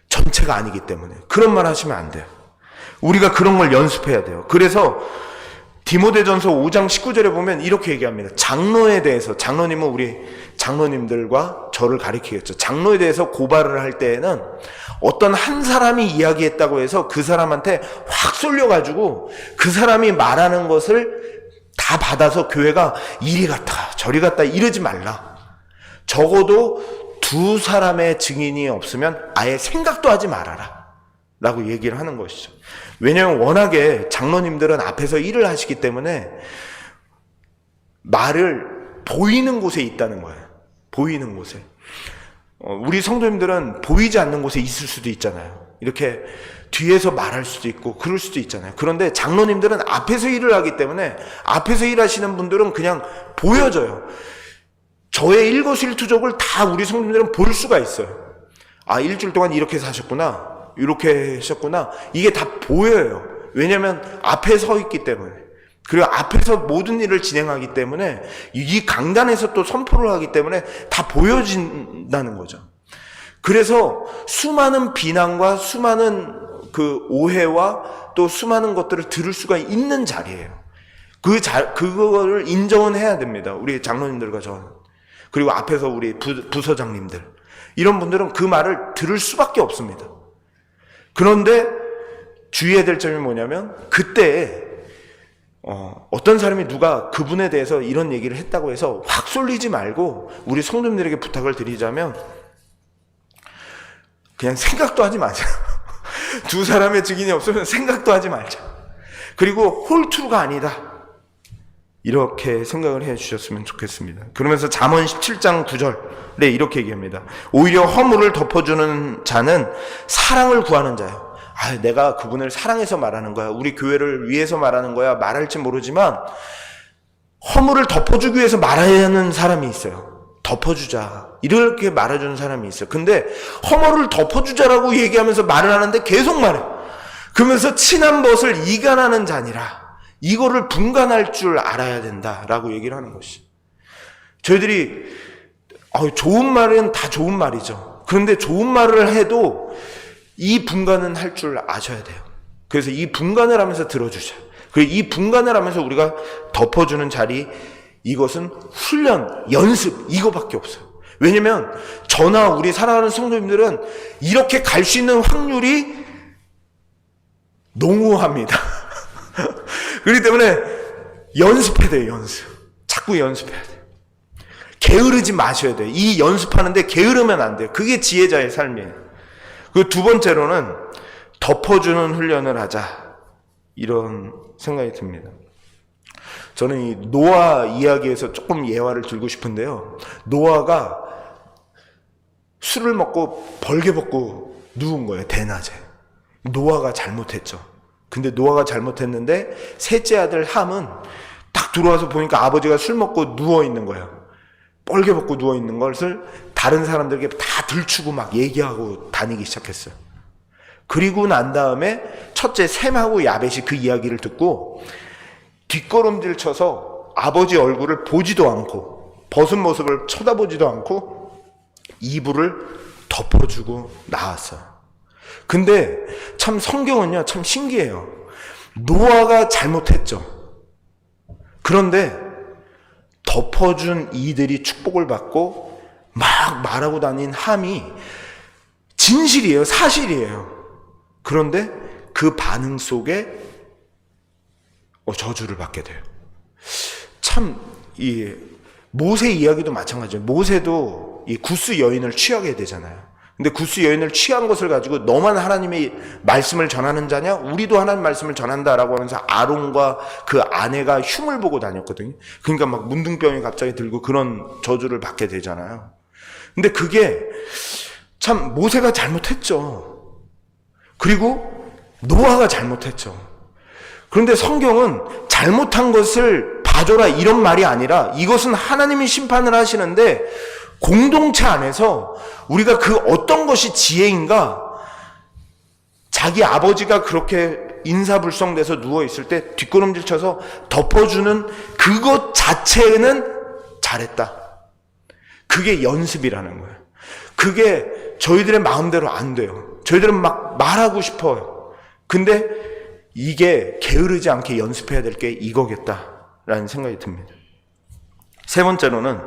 전체가 아니기 때문에. 그런 말 하시면 안 돼요. 우리가 그런 걸 연습해야 돼요. 그래서 디모데전서 5장 19절에 보면 이렇게 얘기합니다. 장로에 대해서, 장로님은 우리 장로님들과 저를 가리키겠죠. 장로에 대해서 고발을 할 때에는 어떤 한 사람이 이야기했다고 해서 그 사람한테 확 쏠려가지고 그 사람이 말하는 것을 다 받아서 교회가 이리 갔다 저리 갔다 이러지 말라. 적어도 두 사람의 증인이 없으면 아예 생각도 하지 말아라 라고 얘기를 하는 것이죠. 왜냐하면 워낙에 장로님들은 앞에서 일을 하시기 때문에 말을 보이는 곳에 있다는 거예요. 보이는 곳에. 우리 성도님들은 보이지 않는 곳에 있을 수도 있잖아요. 이렇게 뒤에서 말할 수도 있고 그럴 수도 있잖아요. 그런데 장로님들은 앞에서 일을 하기 때문에 앞에서 일하시는 분들은 그냥 보여져요. 저의 일거수일투족을 다 우리 성도님들은 볼 수가 있어요. 일주일 동안 이렇게 사셨구나, 이렇게 하셨구나, 이게 다 보여요. 왜냐하면 앞에 서 있기 때문에. 그리고 앞에서 모든 일을 진행하기 때문에, 이 강단에서 또 선포를 하기 때문에 다 보여진다는 거죠. 그래서 수많은 비난과 수많은 그 오해와 또 수많은 것들을 들을 수가 있는 자리예요. 그거를 인정은 해야 됩니다. 우리 장로님들과 저는. 그리고 앞에서 우리 부서장님들. 이런 분들은 그 말을 들을 수밖에 없습니다. 그런데 주의해야 될 점이 뭐냐면 그때 어떤 사람이 누가 그분에 대해서 이런 얘기를 했다고 해서 확 쏠리지 말고 우리 성도님들에게 부탁을 드리자면 그냥 생각도 하지 마세요. 두 사람의 증인이 없으면 생각도 하지 말자. 그리고 홀투가 아니다, 이렇게 생각을 해 주셨으면 좋겠습니다. 그러면서 잠언 17장 9절에 이렇게 얘기합니다. 오히려 허물을 덮어주는 자는 사랑을 구하는 자예요. 내가 그분을 사랑해서 말하는 거야, 우리 교회를 위해서 말하는 거야, 말할지 모르지만 허물을 덮어주기 위해서 말해야 하는 사람이 있어요. 덮어주자, 이렇게 말해주는 사람이 있어요. 근데 허물을 덮어주자라고 얘기하면서 말을 하는데 계속 말해. 그러면서 친한 벗을 이간하는 자니라, 이거를 분간할 줄 알아야 된다라고 얘기를 하는 것이. 저희들이 좋은 말은 다 좋은 말이죠. 그런데 좋은 말을 해도 이 분간은 할 줄 아셔야 돼요. 그래서 이 분간을 하면서 들어주자. 그리고 이 분간을 하면서 우리가 덮어주는 자리, 이것은 훈련, 연습, 이거밖에 없어요. 왜냐면 저나 우리 사랑하는 성도님들은 이렇게 갈 수 있는 확률이 농후합니다. 그렇기 때문에 연습해야 돼요. 연습. 자꾸 연습해야 돼요. 게으르지 마셔야 돼요. 이 연습하는데 게으르면 안 돼요. 그게 지혜자의 삶이에요. 그 두 번째로는 덮어주는 훈련을 하자, 이런 생각이 듭니다. 저는 이 노아 이야기에서 조금 예화를 들고 싶은데요. 노아가 술을 먹고 벌게 벗고 누운 거예요, 대낮에. 노아가 잘못했죠. 근데 노아가 잘못했는데 셋째 아들 함은 딱 들어와서 보니까 아버지가 술 먹고 누워있는 거예요. 뻘개벗고 누워있는 것을 다른 사람들에게 다 들추고 막 얘기하고 다니기 시작했어요. 그리고 난 다음에 첫째 셈하고 야벳이 그 이야기를 듣고 뒷걸음질 쳐서 아버지 얼굴을 보지도 않고 벗은 모습을 쳐다보지도 않고 이불을 덮어주고 나왔어요. 근데 참 성경은요 참 신기해요. 노아가 잘못했죠. 그런데 덮어준 이들이 축복을 받고 막 말하고 다닌 함이 진실이에요. 사실이에요. 그런데 그 반응 속에 저주를 받게 돼요. 참 이 모세 이야기도 마찬가지예요. 모세도 이 구스 여인을 취하게 되잖아요. 근데 구스 여인을 취한 것을 가지고 너만 하나님의 말씀을 전하는 자냐? 우리도 하나님 말씀을 전한다라고 하면서 아론과 그 아내가 흉을 보고 다녔거든요. 그러니까 막 문둥병이 갑자기 들고 그런 저주를 받게 되잖아요. 근데 그게 참 모세가 잘못했죠. 그리고 노아가 잘못했죠. 그런데 성경은 잘못한 것을 봐줘라 이런 말이 아니라 이것은 하나님이 심판을 하시는데 공동체 안에서 우리가 그 어떤 것이 지혜인가, 자기 아버지가 그렇게 인사불성돼서 누워있을 때 뒷걸음질 쳐서 덮어주는 그것 자체는 잘했다. 그게 연습이라는 거예요. 그게 저희들의 마음대로 안 돼요. 저희들은 막 말하고 싶어요. 근데 이게 게으르지 않게 연습해야 될 게 이거겠다라는 생각이 듭니다. 세 번째로는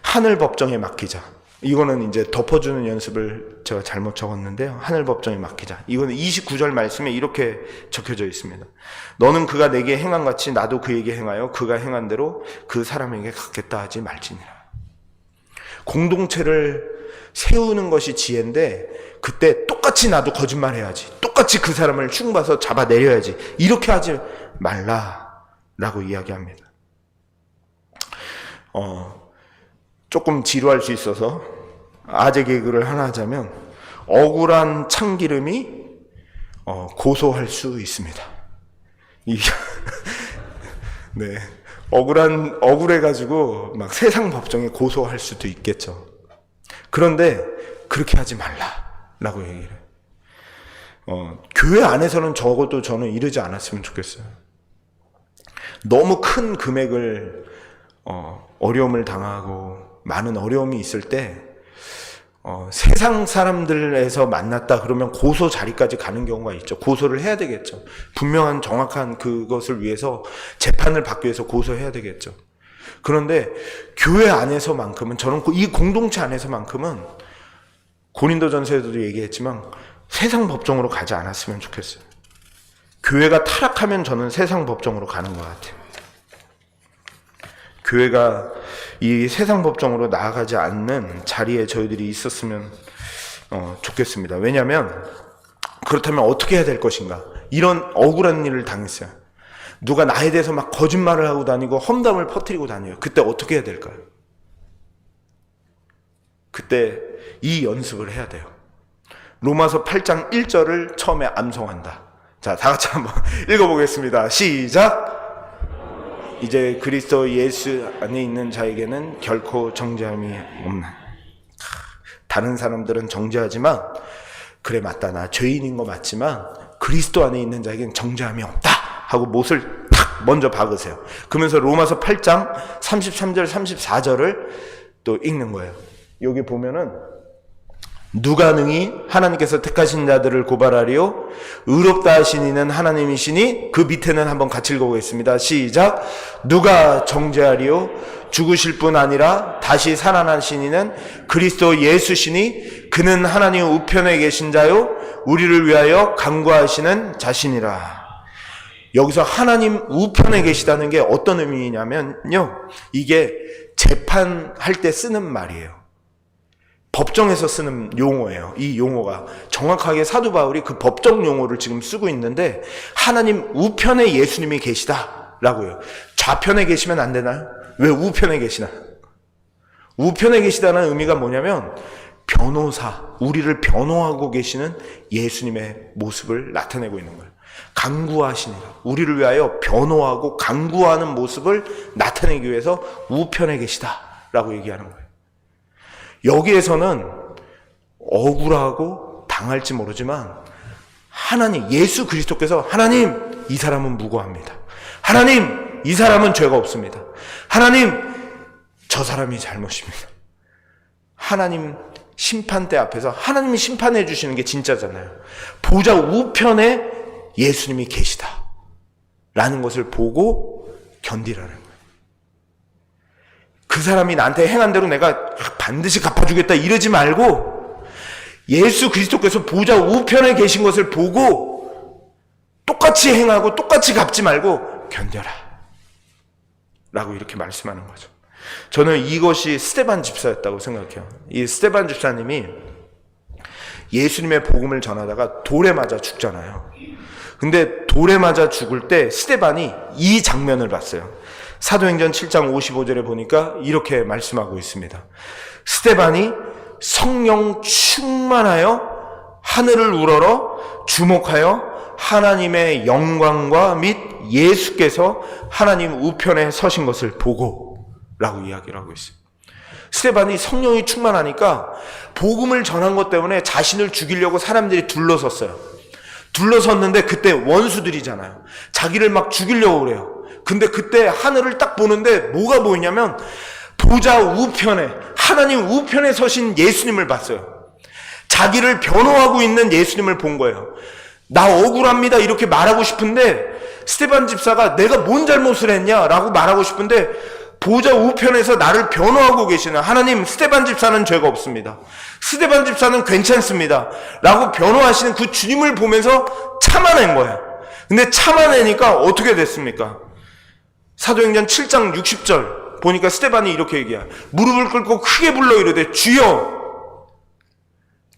하늘 법정에 맡기자. 이거는 이제 덮어주는 연습을 제가 잘못 적었는데요. 하늘 법정에 맡기자. 이거는 29절 말씀에 이렇게 적혀져 있습니다. 너는 그가 내게 행한 같이 나도 그에게 행하여 그가 행한 대로 그 사람에게 갚겠다 하지 말지니라. 공동체를 세우는 것이 지혜인데 그때 똑같이 나도 거짓말해야지. 똑같이 그 사람을 흉봐서 잡아내려야지. 이렇게 하지 말라라고 이야기합니다. 조금 지루할 수 있어서 아재 개그를 하나 하자면 억울한 참기름이 고소할 수 있습니다. 네, 억울해가지고 막 세상 법정에 고소할 수도 있겠죠. 그런데 그렇게 하지 말라라고 얘기를 해요. 교회 안에서는 적어도 저는 이러지 않았으면 좋겠어요. 너무 큰 금액을 어려움을 당하고 많은 어려움이 있을 때 세상 사람들에서 만났다 그러면 고소 자리까지 가는 경우가 있죠. 고소를 해야 되겠죠. 분명한 정확한 그것을 위해서 재판을 받기 위해서 고소해야 되겠죠. 그런데 교회 안에서만큼은 저는 이 공동체 안에서만큼은 고린도전서에서도 얘기했지만 세상 법정으로 가지 않았으면 좋겠어요. 교회가 타락하면 저는 세상 법정으로 가는 것 같아요. 교회가 이 세상 법정으로 나아가지 않는 자리에 저희들이 있었으면 좋겠습니다. 왜냐하면 그렇다면 어떻게 해야 될 것인가? 이런 억울한 일을 당했어요. 누가 나에 대해서 막 거짓말을 하고 다니고 험담을 퍼뜨리고 다녀요. 그때 어떻게 해야 될까요? 그때 이 연습을 해야 돼요. 로마서 8장 1절을 처음에 암송한다. 자, 다 같이 한번 읽어보겠습니다. 시작! 이제 그리스도 예수 안에 있는 자에게는 결코 정죄함이 없는. 다른 사람들은 정죄하지만 그래 맞다 나 죄인인 거 맞지만 그리스도 안에 있는 자에게는 정죄함이 없다 하고 못을 탁 먼저 박으세요. 그러면서 로마서 8장 33절 34절을 또 읽는 거예요. 여기 보면은 누가 능히 하나님께서 택하신 자들을 고발하리요 의롭다 하신 이는 하나님이시니. 그 밑에는 한번 같이 읽어보겠습니다. 시작. 누가 정죄하리요 죽으실 뿐 아니라 다시 살아나신 이는 그리스도 예수시니. 그는 하나님 우편에 계신 자요 우리를 위하여 간구하시는 자신이라. 여기서 하나님 우편에 계시다는 게 어떤 의미냐면요, 이게 재판할 때 쓰는 말이에요. 법정에서 쓰는 용어예요. 이 용어가 정확하게 사도 바울이 그 법정 용어를 지금 쓰고 있는데 하나님 우편에 예수님이 계시다라고요. 좌편에 계시면 안 되나요? 왜 우편에 계시나? 우편에 계시다는 의미가 뭐냐면 변호사, 우리를 변호하고 계시는 예수님의 모습을 나타내고 있는 거예요. 강구하시니라. 우리를 위하여 변호하고 강구하는 모습을 나타내기 위해서 우편에 계시다라고 얘기하는 거예요. 여기에서는 억울하고 당할지 모르지만 하나님, 예수 그리스도께서 하나님, 이 사람은 무고합니다. 하나님, 이 사람은 죄가 없습니다. 하나님, 저 사람이 잘못입니다. 하나님 심판대 앞에서 하나님이 심판해 주시는 게 진짜잖아요. 보좌 우편에 예수님이 계시다 라는 것을 보고 견디라는 거예요. 그 사람이 나한테 행한 대로 내가 반드시 갚아주겠다 이러지 말고 예수 그리스도께서 보좌 우편에 계신 것을 보고 똑같이 행하고 똑같이 갚지 말고 견뎌라 라고 이렇게 말씀하는 거죠. 저는 이것이 스데반 집사였다고 생각해요. 이 스데반 집사님이 예수님의 복음을 전하다가 돌에 맞아 죽잖아요. 근데 돌에 맞아 죽을 때 스데반이 이 장면을 봤어요. 사도행전 7장 55절에 보니까 이렇게 말씀하고 있습니다. 스데반이 성령 충만하여 하늘을 우러러 주목하여 하나님의 영광과 및 예수께서 하나님 우편에 서신 것을 보고 라고 이야기를 하고 있어요. 스데반이 성령이 충만하니까 복음을 전한 것 때문에 자신을 죽이려고 사람들이 둘러섰어요. 둘러섰는데 그때 원수들이잖아요. 자기를 막 죽이려고 그래요. 근데 그때 하늘을 딱 보는데 뭐가 보이냐면 보좌 우편에, 하나님 우편에 서신 예수님을 봤어요. 자기를 변호하고 있는 예수님을 본 거예요. 나 억울합니다 이렇게 말하고 싶은데 스데반 집사가 내가 뭔 잘못을 했냐라고 말하고 싶은데 보좌 우편에서 나를 변호하고 계시는 하나님, 스데반 집사는 죄가 없습니다. 스데반 집사는 괜찮습니다 라고 변호하시는 그 주님을 보면서 참아낸 거예요. 근데 참아내니까 어떻게 됐습니까? 사도행전 7장 60절 보니까 스데반이 이렇게 얘기해요. 무릎을 꿇고 크게 불러 이르되 주여.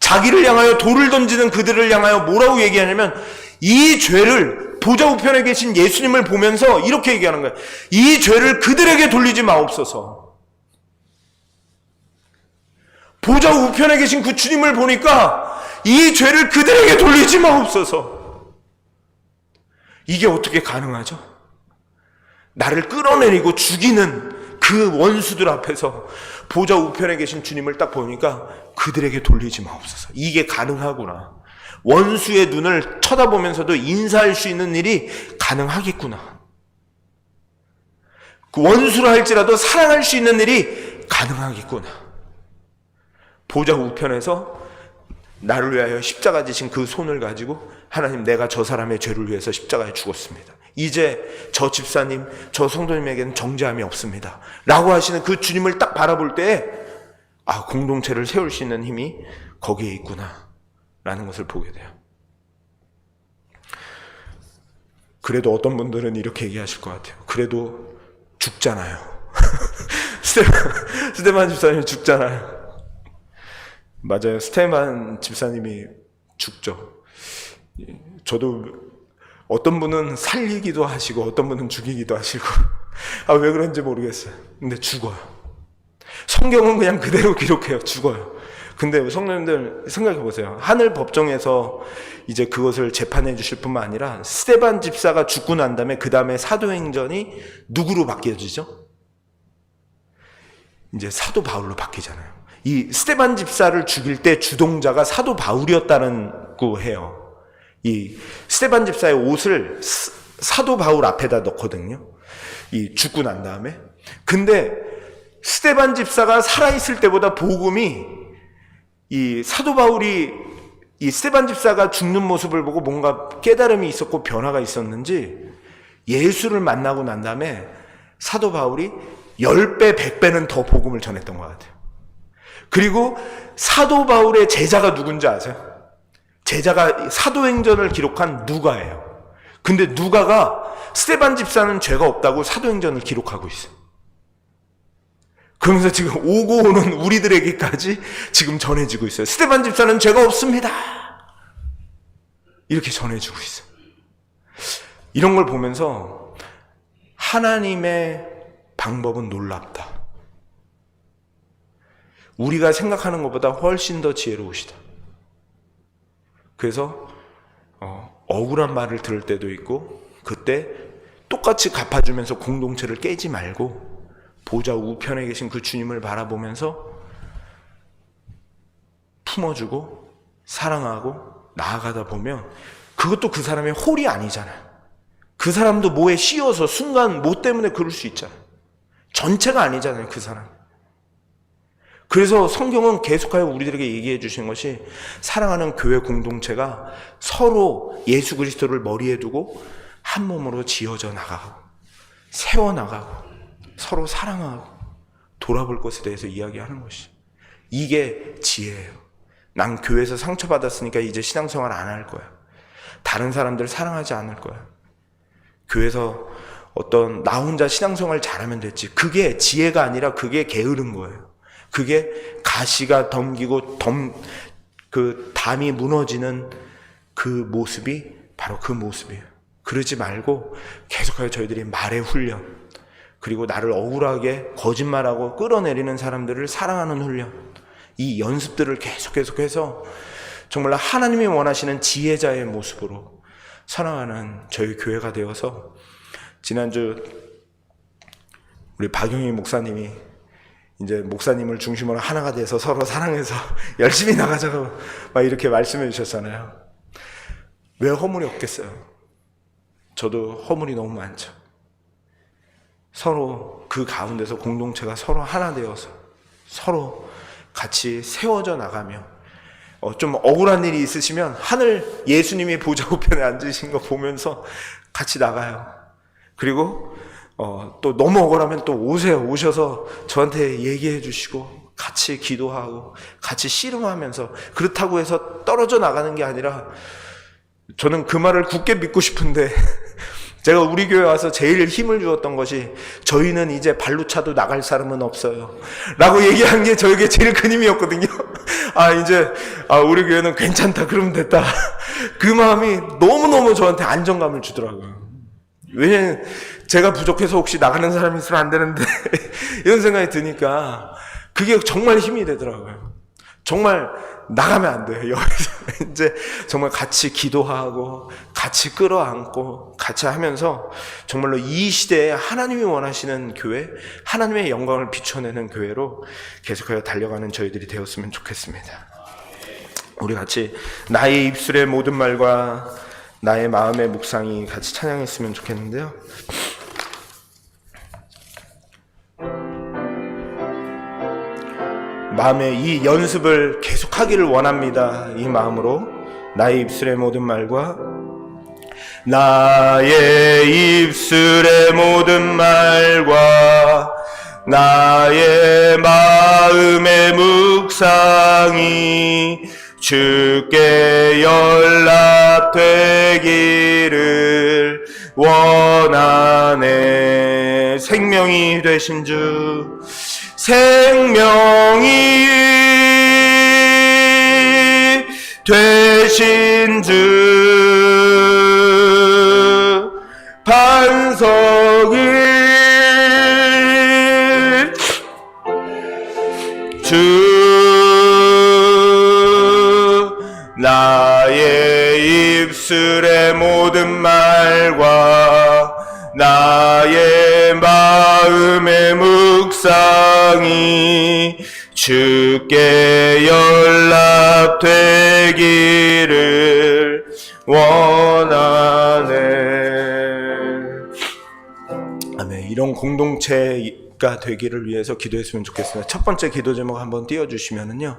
자기를 향하여 돌을 던지는 그들을 향하여 뭐라고 얘기하냐면 이 죄를 보좌 우편에 계신 예수님을 보면서 이렇게 얘기하는 거예요. 이 죄를 그들에게 돌리지 마옵소서. 보좌 우편에 계신 그 주님을 보니까 이 죄를 그들에게 돌리지 마옵소서. 이게 어떻게 가능하죠? 나를 끌어내리고 죽이는 그 원수들 앞에서 보좌 우편에 계신 주님을 딱 보니까 그들에게 돌리지 마옵소서. 이게 가능하구나. 원수의 눈을 쳐다보면서도 인사할 수 있는 일이 가능하겠구나. 그 원수라 할지라도 사랑할 수 있는 일이 가능하겠구나. 보좌 우편에서 나를 위하여 십자가 지신 그 손을 가지고 하나님, 내가 저 사람의 죄를 위해서 십자가에 죽었습니다. 이제 저 집사님, 저 성도님에게는 정죄함이 없습니다 라고 하시는 그 주님을 딱 바라볼 때 공동체를 세울 수 있는 힘이 거기에 있구나 라는 것을 보게 돼요. 그래도 어떤 분들은 이렇게 얘기하실 것 같아요. 그래도 죽잖아요. 스데반 집사님이 죽잖아요. 맞아요. 스데반 집사님이 죽죠. 저도 어떤 분은 살리기도 하시고 어떤 분은 죽이기도 하시고 왜 그런지 모르겠어요. 근데 죽어요. 성경은 그냥 그대로 기록해요. 죽어요. 근데 성도님들 생각해 보세요. 하늘 법정에서 이제 그것을 재판해 주실 뿐만 아니라 스데반 집사가 죽고 난 다음에 그 다음에 사도행전이 누구로 바뀌어지죠? 이제 사도 바울로 바뀌잖아요. 이 스데반 집사를 죽일 때 주동자가 사도 바울이었다고 해요. 이 스데반 집사의 옷을 사도 바울 앞에다 넣거든요. 이 죽고 난 다음에. 근데 스데반 집사가 살아있을 때보다 복음이 이 사도 바울이 이 스데반 집사가 죽는 모습을 보고 뭔가 깨달음이 있었고 변화가 있었는지 예수를 만나고 난 다음에 사도 바울이 10배, 100배는 더 복음을 전했던 것 같아요. 그리고 사도 바울의 제자가 누군지 아세요? 제자가 사도행전을 기록한 누가예요. 근데 누가가 스데반 집사는 죄가 없다고 사도행전을 기록하고 있어요. 그러면서 지금 오고 오는 우리들에게까지 지금 전해지고 있어요. 스데반 집사는 죄가 없습니다. 이렇게 전해지고 있어요. 이런 걸 보면서 하나님의 방법은 놀랍다. 우리가 생각하는 것보다 훨씬 더 지혜로우시다. 그래서 억울한 말을 들을 때도 있고, 그때 똑같이 갚아주면서 공동체를 깨지 말고 보좌 우편에 계신 그 주님을 바라보면서 품어주고 사랑하고 나아가다 보면 그것도 그 사람의 홀이 아니잖아요. 그 사람도 뭐에 씌어서 순간 뭐 때문에 그럴 수 있잖아요. 전체가 아니잖아요, 그 사람. 그래서 성경은 계속하여 우리들에게 얘기해 주신 것이, 사랑하는 교회 공동체가 서로 예수 그리스도를 머리에 두고 한 몸으로 지어져 나가고 세워나가고 서로 사랑하고 돌아볼 것에 대해서 이야기하는 것이, 이게 지혜예요. 난 교회에서 상처받았으니까 이제 신앙생활 안 할 거야. 다른 사람들 사랑하지 않을 거야. 교회에서 나 혼자 신앙생활 잘하면 됐지. 그게 지혜가 아니라 그게 게으른 거예요. 그게 가시가 덤기고 그 담이 무너지는 그 모습이 바로 그 모습이에요. 그러지 말고 계속하여 저희들이 말의 훈련, 그리고 나를 억울하게 거짓말하고 끌어내리는 사람들을 사랑하는 훈련, 이 연습들을 계속해서 정말 하나님이 원하시는 지혜자의 모습으로 살아가는 저희 교회가 되어서, 지난주 우리 박영희 목사님이 이제 목사님을 중심으로 하나가 돼서 서로 사랑해서 열심히 나가자고 막 이렇게 말씀해 주셨잖아요. 왜 허물이 없겠어요? 저도 허물이 너무 많죠. 서로 그 가운데서 공동체가 서로 하나 되어서 서로 같이 세워져 나가며, 좀 억울한 일이 있으시면 하늘 예수님이 보좌 우편에 앉으신 거 보면서 같이 나가요. 그리고 또 너무 억울하면 또 오셔서 저한테 얘기해 주시고 같이 기도하고 같이 씨름하면서, 그렇다고 해서 떨어져 나가는 게 아니라, 저는 그 말을 굳게 믿고 싶은데 제가 우리 교회 와서 제일 힘을 주었던 것이, 저희는 이제 발로 차도 나갈 사람은 없어요 라고 얘기한 게 저에게 제일 큰 힘이었거든요. 이제 우리 교회는 괜찮다, 그러면 됐다. 그 마음이 너무너무 저한테 안정감을 주더라고요. 왜냐면 제가 부족해서 혹시 나가는 사람이 있으면 안 되는데 이런 생각이 드니까 그게 정말 힘이 되더라고요. 정말 나가면 안 돼요. 여기서 이제 정말 같이 기도하고 같이 끌어안고 같이 하면서 정말로 이 시대에 하나님이 원하시는 교회, 하나님의 영광을 비춰내는 교회로 계속하여 달려가는 저희들이 되었으면 좋겠습니다. 우리 같이 나의 입술의 모든 말과 나의 마음의 묵상이 같이 찬양했으면 좋겠는데요. 마음의 이 연습을 계속하기를 원합니다. 이 마음으로 나의 입술의 모든 말과 나의 입술의 모든 말과 나의 마음의 묵상이 주께 연락되기를 원하네. 생명이 되신 주, 생명이 되신 주, 반석이 주, 나의 입술의 모든 말과 나의 마음의 묵상이 주께 연락되기를 원하네. 아멘. 이런 공동체가 되기를 위해서 기도했으면 좋겠습니다. 첫 번째 기도 제목 한번 띄워주시면은요.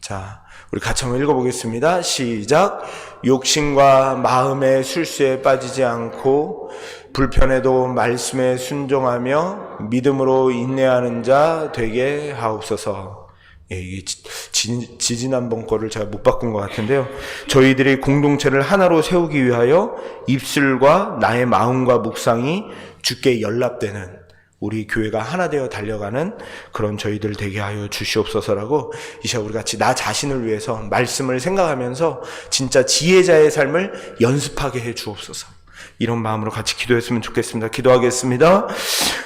자, 우리 같이 한번 읽어보겠습니다. 시작. 욕심과 마음의 술수에 빠지지 않고 불편해도 말씀에 순종하며 믿음으로 인내하는 자 되게 하옵소서. 이게 지지난번 거를 제가 못 바꾼 것 같은데요. 저희들이 공동체를 하나로 세우기 위하여 입술과 나의 마음과 묵상이 주께 연락되는, 우리 교회가 하나 되어 달려가는 그런 저희들 되게 하여 주시옵소서라고, 이 시간 우리 같이 나 자신을 위해서 말씀을 생각하면서 진짜 지혜자의 삶을 연습하게 해 주옵소서. 이런 마음으로 같이 기도했으면 좋겠습니다. 기도하겠습니다.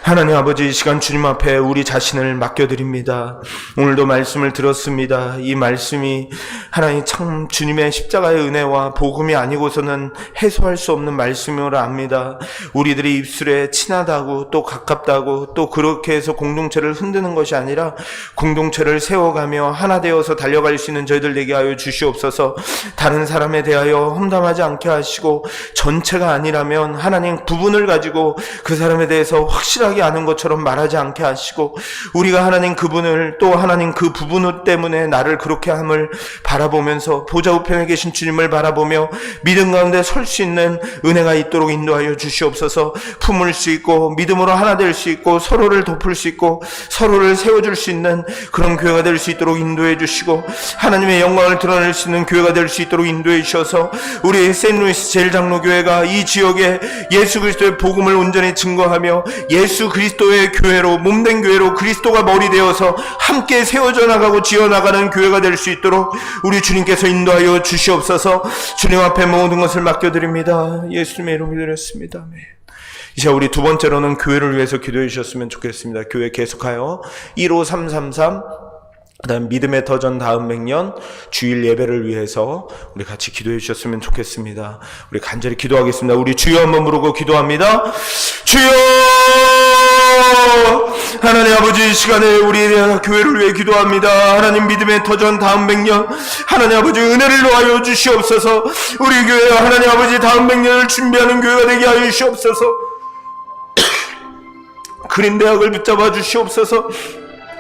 하나님 아버지, 이 시간 주님 앞에 우리 자신을 맡겨드립니다. 오늘도 말씀을 들었습니다. 이 말씀이 하나님 참 주님의 십자가의 은혜와 복음이 아니고서는 해소할 수 없는 말씀이라 압니다. 우리들이 입술에 친하다고 또 가깝다고 또 그렇게 해서 공동체를 흔드는 것이 아니라 공동체를 세워가며 하나 되어서 달려갈 수 있는 저희들 되게 하여 주시옵소서. 다른 사람에 대하여 험담하지 않게 하시고, 전체가 아니라면 하나님 부분을 가지고 그 사람에 대해서 확실하게 아는 것처럼 말하지 않게 하시고, 우리가 하나님 그분을 또 하나님 그 부분 때문에 나를 그렇게 함을 바라보면서 보좌 우편에 계신 주님을 바라보며 믿음 가운데 설 수 있는 은혜가 있도록 인도하여 주시옵소서. 품을 수 있고 믿음으로 하나 될 수 있고 서로를 덮을 수 있고 서로를 세워줄 수 있는 그런 교회가 될 수 있도록 인도해 주시고, 하나님의 영광을 드러낼 수 있는 교회가 될 수 있도록 인도해 주셔서 우리 세인루이스 제일장로교회가 이 지역에 예수 그리스도의 복음을 온전히 증거하며 예수 그리스도의 교회로, 몸된 교회로 그리스도가 머리 되어서 함께 세워져 나가고 지어나가는 교회가 될 수 있도록 우리 주님께서 인도하여 주시옵소서. 주님 앞에 모든 것을 맡겨드립니다. 예수님의 이름으로 드렸습니다. 아멘. 이제 우리 두 번째로는 교회를 위해서 기도해 주셨으면 좋겠습니다. 교회 계속하여 15333 그다음 믿음의 터전 다음 100년 주일 예배를 위해서 우리 같이 기도해 주셨으면 좋겠습니다. 우리 간절히 기도하겠습니다. 우리 주여 한번 부르고 기도합니다. 주여! 하나님 아버지, 이 시간에 우리 교회를 위해 기도합니다. 하나님 믿음의 터전 다음 100년 하나님 아버지 은혜를 놓아여 주시옵소서. 우리 교회 하나님 아버지 다음 100년을 준비하는 교회가 되게 하여 주시옵소서. 그린대학을 붙잡아 주시옵소서.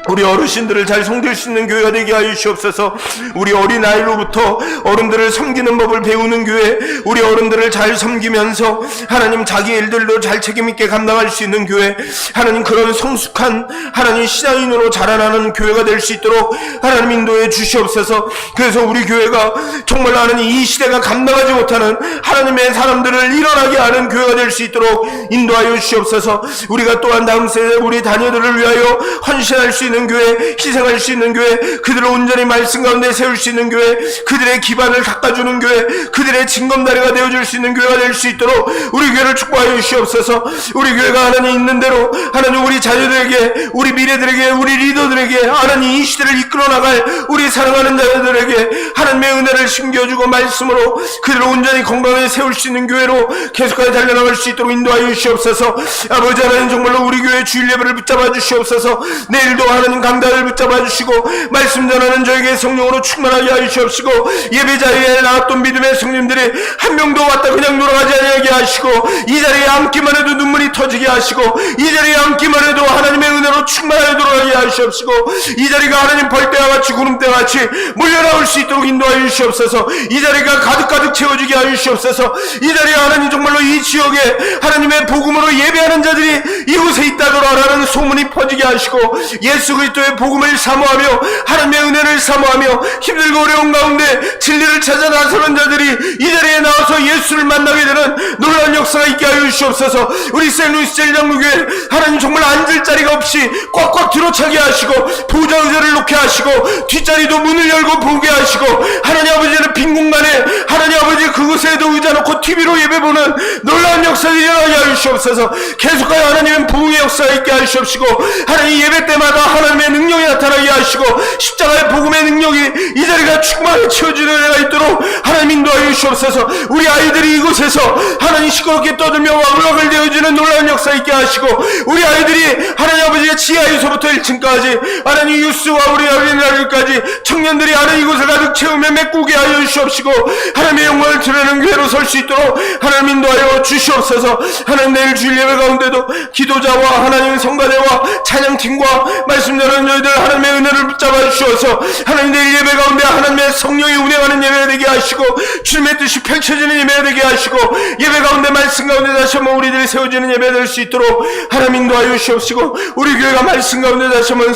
우리 어르신들을 잘 섬길 수 있는 교회가 되게 하여 주시옵소서. 우리 어린아이로부터 어른들을 섬기는 법을 배우는 교회, 우리 어른들을 잘 섬기면서 하나님 자기 일들도 잘 책임있게 감당할 수 있는 교회, 하나님 그런 성숙한 하나님 신앙인으로 자라나는 교회가 될 수 있도록 하나님 인도해 주시옵소서. 그래서 우리 교회가 정말 하나님 이 시대가 감당하지 못하는 하나님의 사람들을 일어나게 하는 교회가 될 수 있도록 인도하여 주시옵소서. 우리가 또한 다음 세대 우리 자녀들을 위하여 헌신할 수 있는 교회, 희생할 수 있는 교회, 그들을 온전히 말씀 가운데 세울 수 있는 교회, 그들의 기반을 닦아주는 교회, 그들의 징검다리가 되어줄 수 있는 교회가 될 수 있도록 우리 교회를 축복하여 주시옵소서. 우리 교회가 하나님 있는 대로 하나님 우리 자녀들에게, 우리 미래들에게, 우리 리더들에게 하나님 이 시대를 이끌어 나갈 우리 사랑하는 자녀들에게 하나님의 은혜를 심겨주고 말씀으로 그들을 온전히 건강하게 세울 수 있는 교회로 계속하여 달려나갈 수 있도록 인도하여 주시옵소서. 아버지 하나님, 정말로 우리 교회 주일 예배를 붙잡아 주시옵소서. 내일도 하나님 강단을 붙잡아 주시고 말씀 전하는 저에게 성령으로 충만하게 하여 주시옵시고, 예배 자리에 나왔던 믿음의 성님들이 한 명도 왔다 그냥 돌아가지 않게 하시고, 이 자리에 앉기만 해도 눈물이 터지게 하시고, 이 자리에 앉기만 해도 하나님의 은혜로 충만하게 돌아가게 하시옵시고, 이 자리가 하나님 벌떼와 같이 구름대와 같이 몰려나올 수 있도록 인도하여 주시옵소서. 이 자리가 가득가득 채워지게 하여 주시옵소서. 이 자리에 하나님 정말로 이 지역에 하나님의 복음으로 예배하는 자들이 이곳에 있다더라라는 소문이 퍼지게 하시고, 예수 그리스도의 복음을 사모하며 하나님의 은혜를 사모하며 힘들고 어려운 가운데 진리를 찾아 나서는 자들이 이 자리에 나와서 예수를 만나게 되는 놀라운 역사가 있게 하여 주시옵소서. 우리 세인루이스 제일장로교회 하나님 정말 앉을 자리가 없이 꽉꽉 들어차게 하시고, 보좌 의자를 놓게 하시고, 뒷자리도 문을 열고 보게 하시고, 하나님 아버지는 빈 공간에 하나님 아버지 그곳에도 의자 놓고 TV로 예배 보는 놀라운 역사가 일어나게 하여 주시옵소서. 계속하여 하나님은 부흥의 역사가 있게 하여 주시옵시고, 하나님 예배 때마다 하나님의 능력이 나타나게 하시고, 십자가의 복음의 능력이 이 자리가 충만히 채워지는 은혜가 있도록 하나님 인도하여 주시옵소서. 우리 아이들이 이곳에서 하나님 시끄럽게 떠들며 와글와글 되어지는 놀라운 역사 있게 하시고, 우리 아이들이 하나님 아버지의 지하에서부터 1층까지 하나님 유스와 우리 어린아이들까지 청년들이 하나님 이곳을 가득 채우며 메꾸게 하여 주시옵시고, 하나님의 영광을 드러내는 교회로 설 수 있도록 하나님 인도하여 주시옵소서. 하나님 내일 주일 예배 가운데도 기도자와 하나님 성가대와 찬양팀과 말씀 전하는 저희들 하나님의 은혜를 붙잡아 주시옵소서. 하나님 내일 예배 가운데 하나님의 성령이 운행하는 예배가 되게 하시고, 주님의 뜻이 펼쳐지는 예배가 되게 하시고, 예배 가운데 말씀 가운데 다시 한번 우리들이 세워지는 예배가 될 수 있도록 하나님 인도하여 주시옵시고, 우리 교회가 말씀 가운데 다시 한번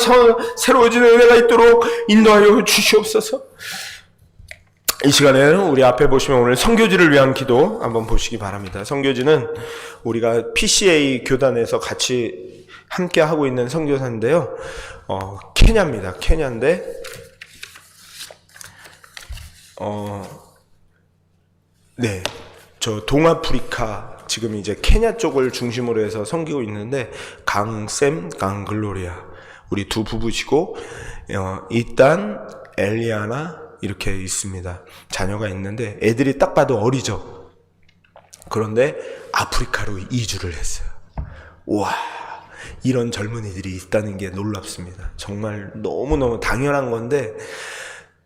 새로워지는 은혜가 있도록 인도하여 주시옵소서. 이 시간에는 우리 앞에 보시면 오늘 선교지를 위한 기도 한번 보시기 바랍니다. 선교지는 우리가 PCA 교단에서 같이 함께 하고 있는 선교사인데요. 케냐입니다. 케냐인데 네. 저 동아프리카 지금 이제 케냐 쪽을 중심으로 해서 섬기고 있는데 강샘, 강글로리아 우리 두 부부시고 일단 엘리아나 이렇게 있습니다. 자녀가 있는데 애들이 딱 봐도 어리죠. 그런데 아프리카로 이주를 했어요. 우와, 이런 젊은이들이 있다는 게 놀랍습니다. 정말 너무너무 당연한 건데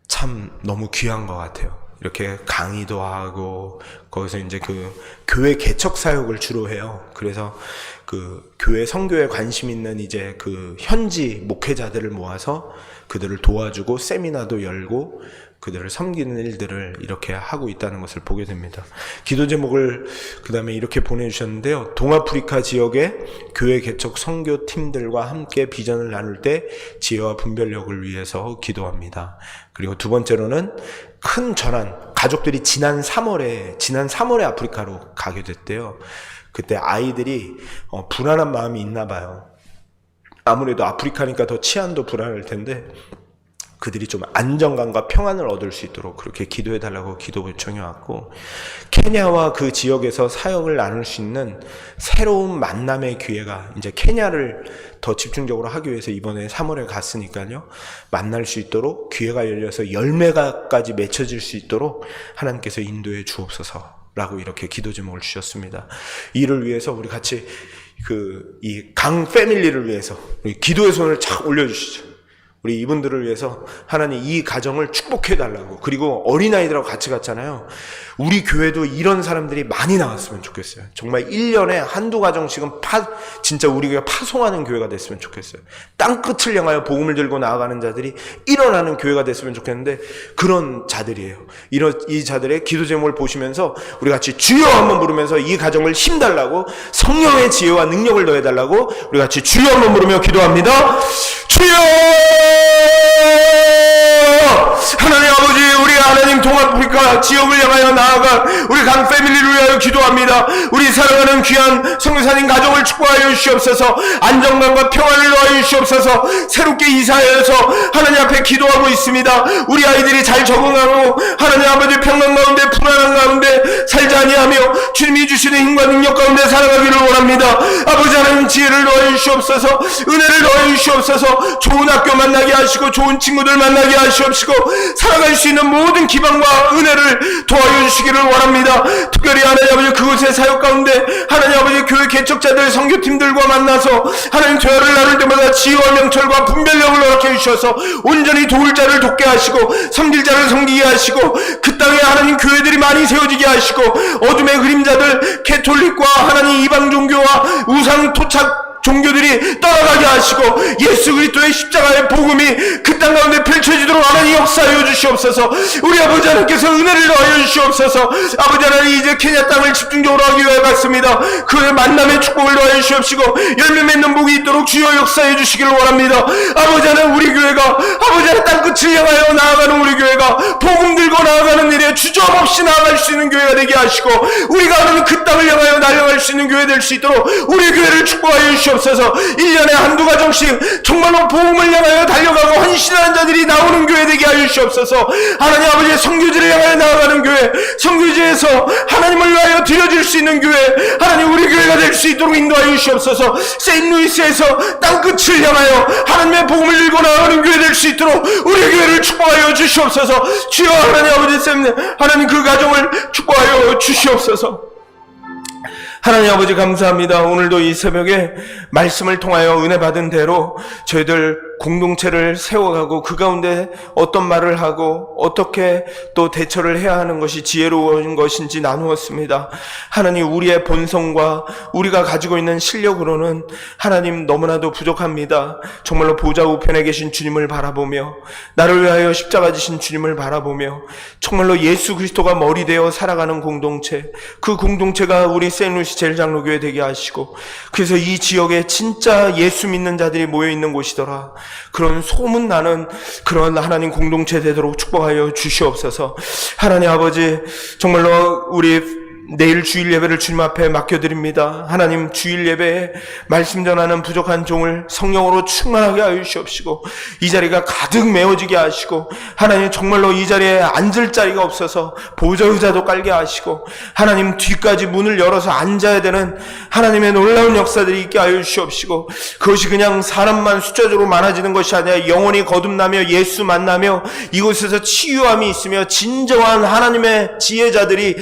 참 너무 귀한 것 같아요. 이렇게 강의도 하고 거기서 이제 그 교회 개척 사역을 주로 해요. 그래서 그 교회 선교에 관심 있는 이제 그 현지 목회자들을 모아서 그들을 도와주고 세미나도 열고 그들을 섬기는 일들을 이렇게 하고 있다는 것을 보게 됩니다. 기도 제목을 그 다음에 이렇게 보내주셨는데요. 동아프리카 지역의 교회 개척 선교팀들과 함께 비전을 나눌 때 지혜와 분별력을 위해서 기도합니다. 그리고 두 번째로는 큰 전환, 가족들이 지난 3월에 아프리카로 가게 됐대요. 그때 아이들이 불안한 마음이 있나 봐요. 아무래도 아프리카니까 더 치안도 불안할 텐데 그들이 좀 안정감과 평안을 얻을 수 있도록 그렇게 기도해달라고 기도 요청해왔고, 케냐와 그 지역에서 사역을 나눌 수 있는 새로운 만남의 기회가 이제 케냐를 더 집중적으로 하기 위해서 이번에 3월에 갔으니까요, 만날 수 있도록 기회가 열려서 열매가까지 맺혀질 수 있도록 하나님께서 인도해 주옵소서라고 이렇게 기도 제목을 주셨습니다. 이를 위해서 우리 같이 이 강 패밀리를 위해서 우리 기도의 손을 착 올려주시죠. 우리 이분들을 위해서 하나님 이 가정을 축복해달라고. 그리고 어린아이들하고 같이 갔잖아요. 우리 교회도 이런 사람들이 많이 나왔으면 좋겠어요. 정말 1년에 한두 가정씩은 진짜 우리 교회가 파송하는 교회가 됐으면 좋겠어요. 땅끝을 향하여 복음을 들고 나아가는 자들이 일어나는 교회가 됐으면 좋겠는데 그런 자들이에요. 이 자들의 기도 제목을 보시면서 우리 같이 주여 한번 부르면서 이 가정을 힘달라고, 성령의 지혜와 능력을 더해달라고 우리 같이 주여 한번 부르며 기도합니다. 주여! 하나님 아버지, 우리 하나님 동아프리카 지역을 향하여 나아가 우리 강 패밀리를 위하여 기도합니다. 우리 사랑하는 귀한 선교사님 가정을 축복하여 주시옵소서. 안정감과 평안을 더하여 주시옵소서. 새롭게 이사해서 하나님 앞에 기도하고 있습니다. 우리 아이들이 잘 적응하고 하나님 아버지 평강 가운데 불안한 가운데 살지 아니하며 주님이 주시는 힘과 능력 가운데 살아가기를 원합니다. 아버지 하나님 지혜를 더하여 주시옵소서. 은혜를 더하여 주시옵소서. 좋은 학교 만나게 하시고 좋은 친구들 만나게 하시옵시고 살아갈 수 있는 모든 기반과 은혜를 도와여 주시기를 원합니다. 특별히 하나님 아버지 그곳의 사역 가운데 하나님 아버지 교회 개척자들 선교팀들과 만나서 하나님 대화를 나눌 때마다 지혜와 명철과 분별력을 허락해 주셔서 온전히 도울 자를 돕게 하시고 섬길 자를 섬기게 하시고 그 땅에 하나님 교회들이 많이 세워지게 하시고 어둠의 그림자들 캐톨릭과 하나님 이방 종교와 우상 토착 종교들이 떠나가게 하시고 예수 그리스도의 십자가의 복음이 그 땅 가운데 펼쳐지도록 하나님 역사하여 주시옵소서. 우리 아버지 하나님께서 은혜를 더하여 주시옵소서. 아버지 하나님 이제 케냐 땅을 집중적으로 하기 위해 갔습니다. 그의 만남의 축복을 더하여 주시옵시고 열매 맺는 복이 있도록 주여 역사해 주시기를 원합니다. 아버지 하나님 우리 교회가 아버지 하나님 땅끝을 향하여 나아가는 우리 교회가 복음 들고 나아가는 일에 주저없이 나아갈 수 있는 교회가 되게 하시고 우리가 하나님 그 땅을 향하여 날아갈 수 있는 교회 될 수 있도록 우리 교회를 축복하여 주시옵소서. 1년에 한두 가정씩 정말로 복음을 향하여 달려가고 헌신하는 자들이 나오는 교회 되게 하여 주시옵소서. 하나님 아버지의 선교지를 향하여 나아가는 교회, 선교지에서 하나님을 위하여 드려질 수 있는 교회, 하나님 우리 교회가 될 수 있도록 인도하여 주시옵소서. 세인루이스에서 땅끝을 향하여 하나님의 복음을 들고 나아가는 교회 될 수 있도록 우리 교회를 축복하여 주시옵소서. 주여 하나님 아버지 때문에 하나님 그 가정을 축복하여 주시옵소서. 하나님 아버지 감사합니다. 오늘도 이 새벽에 말씀을 통하여 은혜 받은 대로 저희들 공동체를 세워가고 그 가운데 어떤 말을 하고 어떻게 또 대처를 해야 하는 것이 지혜로운 것인지 나누었습니다. 하나님 우리의 본성과 우리가 가지고 있는 실력으로는 하나님 너무나도 부족합니다. 정말로 보좌 우편에 계신 주님을 바라보며 나를 위하여 십자가 지신 주님을 바라보며 정말로 예수 그리스도가 머리 되어 살아가는 공동체, 그 공동체가 우리 세인루이스 제일장로교회 되게 하시고 그래서 이 지역에 진짜 예수 믿는 자들이 모여있는 곳이더라, 그런 소문나는 그런 하나님 공동체 되도록 축복하여 주시옵소서. 하나님 아버지 정말로 우리 내일 주일 예배를 주님 앞에 맡겨드립니다. 하나님, 주일 예배에 말씀 전하는 부족한 종을 성령으로 충만하게 하여 주시옵시고 이 자리가 가득 메워지게 하시고 하나님, 정말로 이 자리에 앉을 자리가 없어서 보좌 의자도 깔게 하시고 하나님, 뒤까지 문을 열어서 앉아야 되는 하나님의 놀라운 역사들이 있게 하여 주시옵시고 그것이 그냥 사람만 숫자적으로 많아지는 것이 아니라 영혼이 거듭나며 예수 만나며 이곳에서 치유함이 있으며 진정한 하나님의 지혜자들이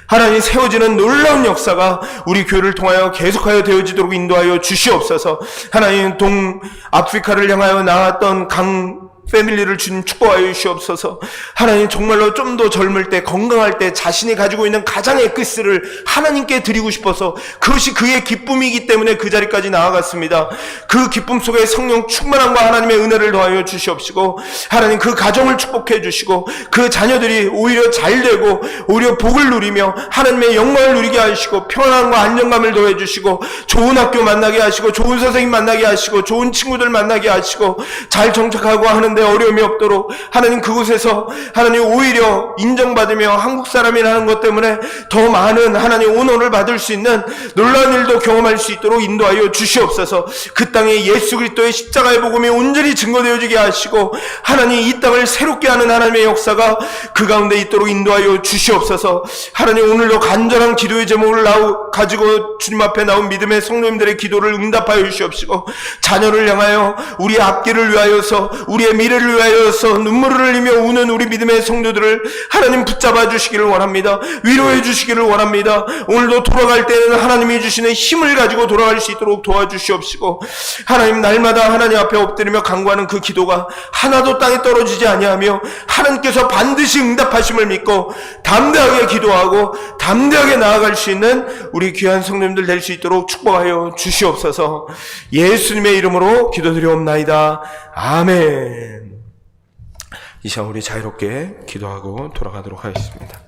하나님 세워지는 놀라운 역사가 우리 교회를 통하여 계속하여 되어지도록 인도하여 주시옵소서. 하나님, 동아프리카를 향하여 나왔던 강 패밀리를 주님 축복하여 주시옵소서. 하나님, 정말로 좀 더 젊을 때, 건강할 때 자신이 가지고 있는 가장의 끝을 하나님께 드리고 싶어서 그것이 그의 기쁨이기 때문에 그 자리까지 나아갔습니다. 그 기쁨 속에 성령 충만함과 하나님의 은혜를 더하여 주시옵시고 하나님, 그 가정을 축복해 주시고 그 자녀들이 오히려 잘되고 오히려 복을 누리며 하나님의 영광을 누리게 하시고 평안과 안정감을 더해 주시고 좋은 학교 만나게 하시고 좋은 선생님 만나게 하시고 좋은 친구들 만나게 하시고 잘 정착하고 하는데 어려움이 없도록 하나님, 그곳에서 하나님 오히려 인정받으며 한국 사람이라는 것 때문에 더 많은 하나님 온hon을 받을 수 있는 놀라운 일도 경험할 수 있도록 인도하여 주시옵소서. 그 땅에 예수 그리스도의 십자가의 복음이 온전히 증거되어지게 하시고 하나님, 이 땅을 새롭게 하는 하나님의 역사가 그 가운데 있도록 인도하여 주시옵소서. 하나님, 오늘도 간절한 기도의 제목을 가지고 주님 앞에 나온 믿음의 성도님들의 기도를 응답하여 주시옵시고 자녀를 향하여 우리의 앞길을 위하여서 우리의 미래를 위하여서 눈물을 흘리며 우는 우리 믿음의 성도들을 하나님 붙잡아 주시기를 원합니다. 위로해 주시기를 원합니다. 오늘도 돌아갈 때는 하나님이 주시는 힘을 가지고 돌아갈 수 있도록 도와주시옵시고 하나님, 날마다 하나님 앞에 엎드리며 간구하는 그 기도가 하나도 땅에 떨어지지 아니하며 하나님께서 반드시 응답하심을 믿고 담대하게 기도하고 담대하게 나아갈 수 있는 우리 귀한 성도님들 될 수 있도록 축복하여 주시옵소서. 예수님의 이름으로 기도드리옵나이다. 아멘. 이 시간 우리 자유롭게 기도하고 돌아가도록 하겠습니다.